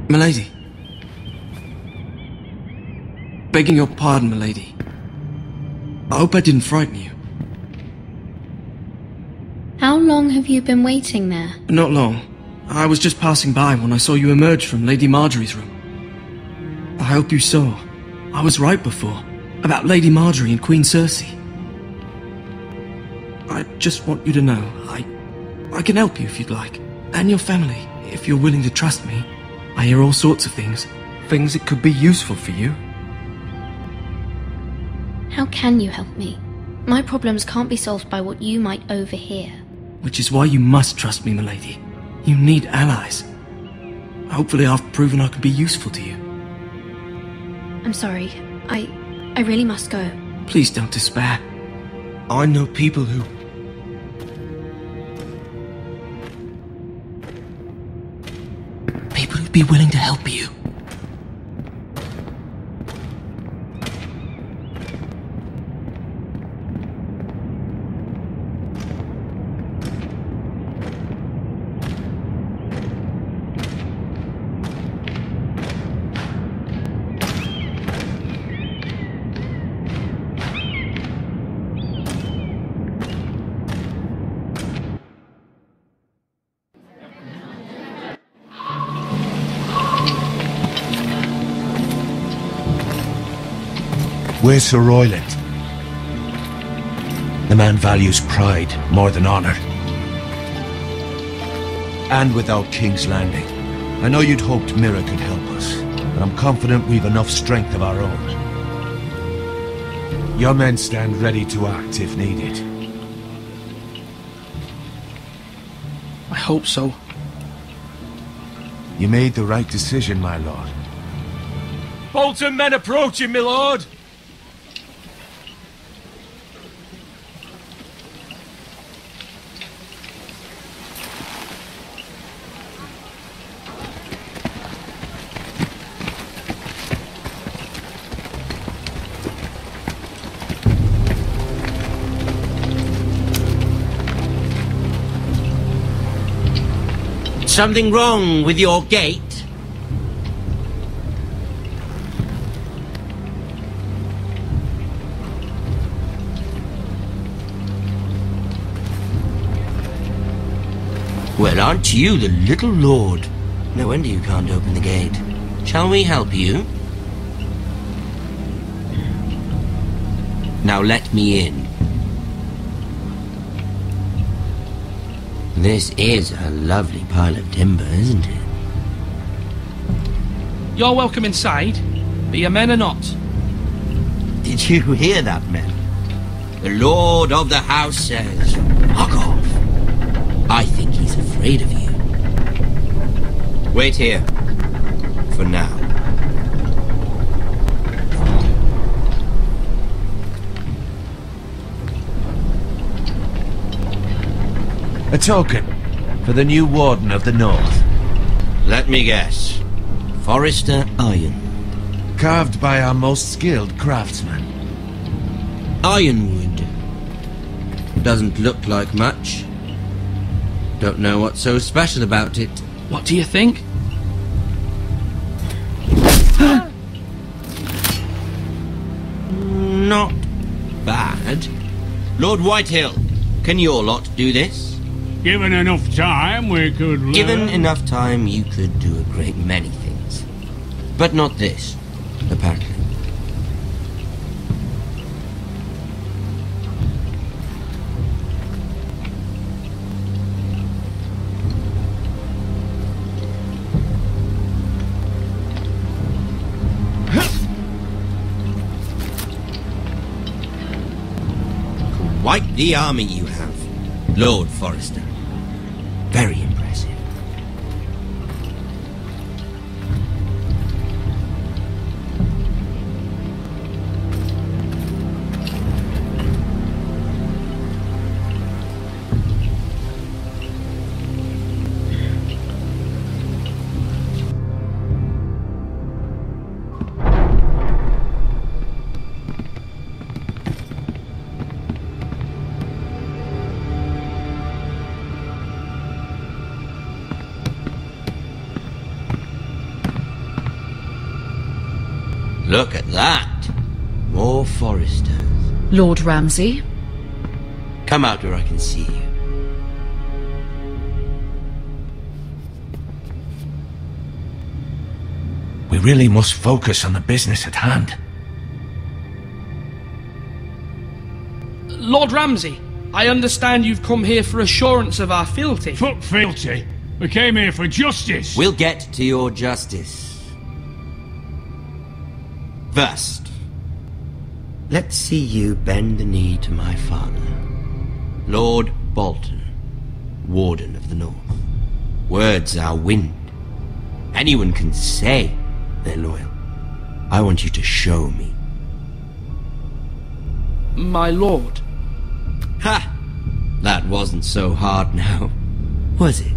Milady. Begging your pardon, milady. I hope I didn't frighten you. How long have you been waiting there? Not long. I was just passing by when I saw you emerge from Lady Marjorie's room. I hope you saw. I was right before. About Lady Marjorie and Queen Cersei. I just want you to know, I can help you if you'd like. And your family, if you're willing to trust me. I hear all sorts of things. Things that could be useful for you. How can you help me? My problems can't be solved by what you might overhear. Which is why you must trust me, milady. You need allies. Hopefully I've proven I can be useful to you. I'm sorry. I really must go. Please don't despair. I know people who... People who'd be willing to help you. Where's Sir Royland? The man values pride more than honor. And without King's Landing, I know you'd hoped Mira could help us, but I'm confident we've enough strength of our own. Your men stand ready to act if needed. I hope so. You made the right decision, my lord. Bolton men approaching, my lord! something wrong with your gate? Well, aren't you the little lord? No wonder you can't open the gate. Shall we help you? Now let me in. This is a lovely pile of timber, isn't it? You're welcome inside, but your men are not. Did you hear that, men? The lord of the house says, "Fuck off." I think he's afraid of you. Wait here. For now. A token for the new Warden of the North. Let me guess. Forrester Iron. Carved by our most skilled craftsman. Ironwood. Doesn't look like much. Don't know what's so special about it. What do you think? Not bad. Lord Whitehill, can your lot do this? Given enough time, we could learn. Given enough time, you could do a great many things. But not this, apparently. Quite the army you have, Lord Forrester. Very impressive. Look at that. More Forresters. Lord Ramsay? Come out where I can see you. We really must focus on the business at hand. Lord Ramsay, I understand you've come here for assurance of our fealty. Fuck fealty. We came here for justice. We'll get to your justice. First, let's see you bend the knee to my father, Lord Bolton, Warden of the North. Words are wind. Anyone can say they're loyal. I want you to show me. My lord. Ha! That wasn't so hard now, was it?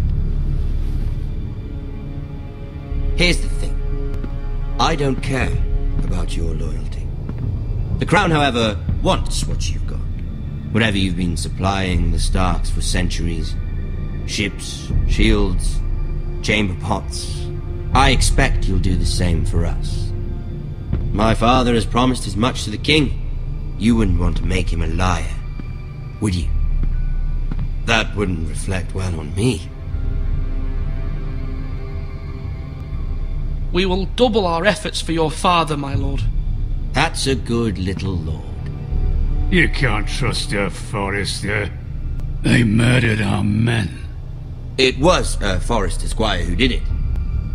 Here's the thing. I don't care about your loyalty. The Crown, however, wants what you've got. Whatever you've been supplying the Starks for centuries. Ships, shields, chamber pots. I expect you'll do the same for us. My father has promised as much to the king. You wouldn't want to make him a liar, would you? That wouldn't reflect well on me. We will double our efforts for your father, my lord. That's a good little lord. You can't trust her, Forrester. They murdered our men. It was a Forrester squire who did it.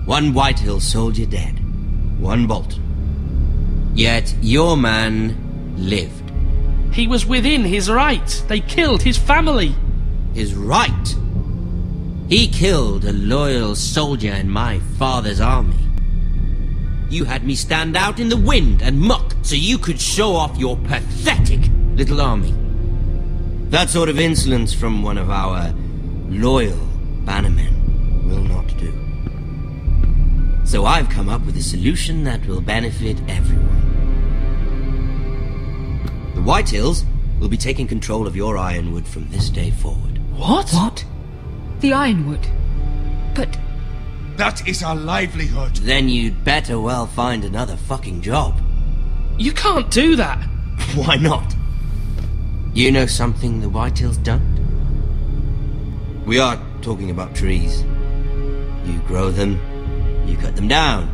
One Whitehill soldier dead. One Bolton. Yet your man lived. He was within his right. They killed his family. His right? He killed a loyal soldier in my father's army. You had me stand out in the wind and muck so you could show off your pathetic little army. That sort of insolence from one of our loyal bannermen will not do. So I've come up with a solution that will benefit everyone. The Whitehills will be taking control of your Ironwood from this day forward. What? What? The Ironwood? But... That is our livelihood. Then you'd better well find another fucking job. You can't do that. Why not? You know something the Whitetails don't? We are talking about trees. You grow them, you cut them down.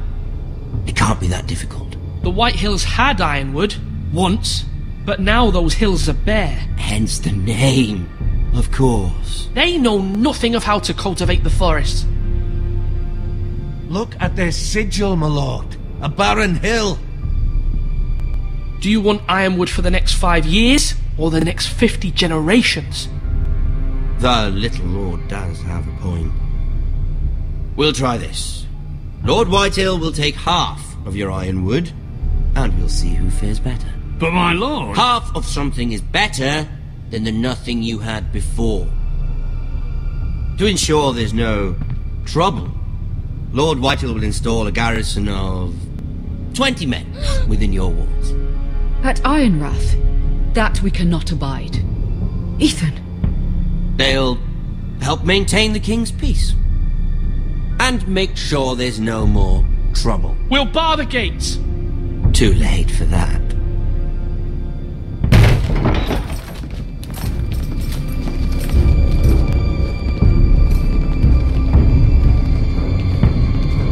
It can't be that difficult. The White Hills had ironwood, once, but now those hills are bare. Hence the name, of course. They know nothing of how to cultivate the forest. Look at their sigil, my lord. A barren hill. Do you want ironwood for the next 5 years, or the next 50 generations? The little lord does have a point. We'll try this. Lord Whitetail will take half of your ironwood, and we'll see who fares better. But my lord... Half of something is better than the nothing you had before. To ensure there's no trouble, Lord Whitetail will install a garrison of 20 men within your walls. At Ironrath, that we cannot abide. Ethan. They'll help maintain the king's peace. And make sure there's no more trouble. We'll bar the gates. Too late for that.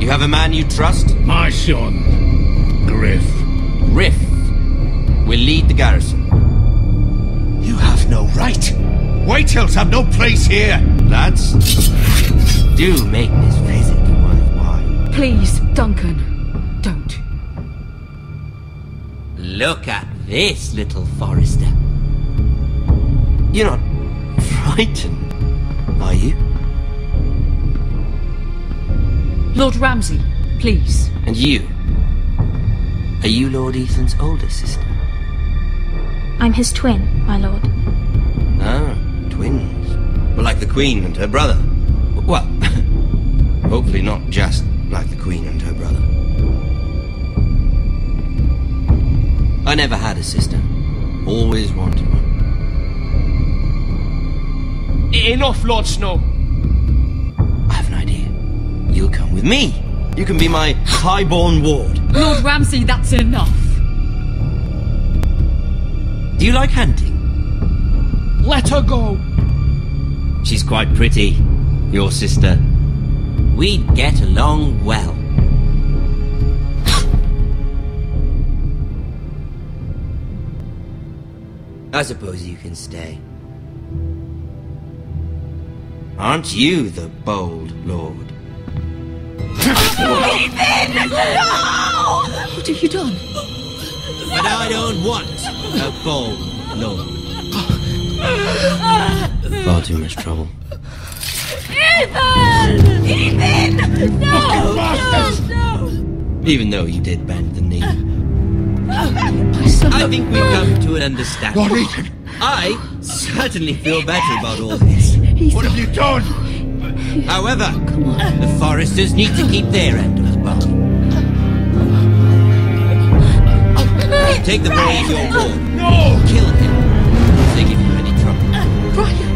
You have a man you trust? My son, Griff. Griff will lead the garrison. You have no right. Whitetails have no place here. Lads, do make this visit worthwhile. Please, Duncan, don't. Look at this, little Forester. You're not frightened, are you? Lord Ramsay, please. And you? Are you Lord Ethan's older sister? I'm his twin, my lord. Ah, twins. Well, like the Queen and her brother. Well, hopefully not just like the Queen and her brother. I never had a sister. Always wanted one. Enough, Lord Snow. I have an idea. You'll come with me. You can be my highborn ward. Lord Ramsay, that's enough. Do you like hunting? Let her go. She's quite pretty, your sister. We'd get along well. I suppose you can stay. Aren't you the bold lord? Ethan! No! What have you done? But I don't want a bold lord. Far too much trouble. Ethan! Ethan! No! No! Even though you did bend the knee. My son. I think we've come to an understanding. Lord Ethan! I certainly feel better about all this. What have you done? However, the Foresters need to keep their end of the bargain. Take the boy in your ward. No! Kill him if they give you any trouble. Brian!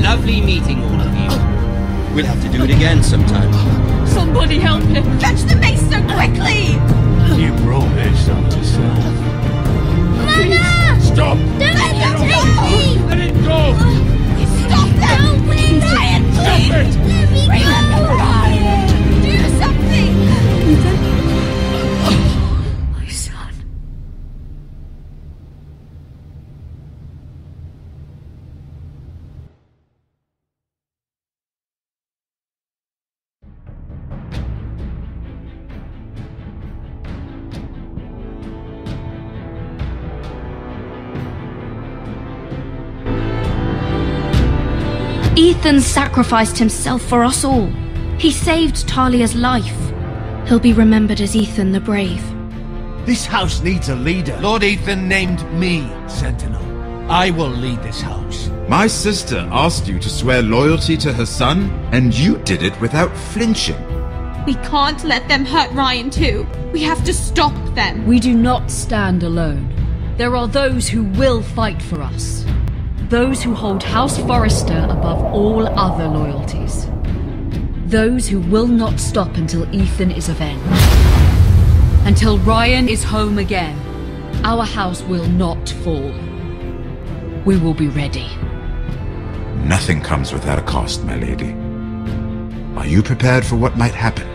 Lovely meeting all of you. We'll have to do it again sometime. Somebody help him! Fetch the mace so quickly! You brought this on yourself. Mama! Stop! Don't let me! Let it go! Stop them! No, please! Ryan, please! Stop it! Let me go! Ryan! Do something! My son. Ethan sacrificed himself for us all. He saved Talia's life. He'll be remembered as Ethan the Brave. This house needs a leader. Lord Ethan named me Sentinel. I will lead this house. My sister asked you to swear loyalty to her son, and you did it without flinching. We can't let them hurt Ryan too. We have to stop them. We do not stand alone. There are those who will fight for us. Those who hold House Forrester above all other loyalties. Those who will not stop until Ethan is avenged. Until Ryan is home again, our house will not fall. We will be ready. Nothing comes without a cost, my lady. Are you prepared for what might happen?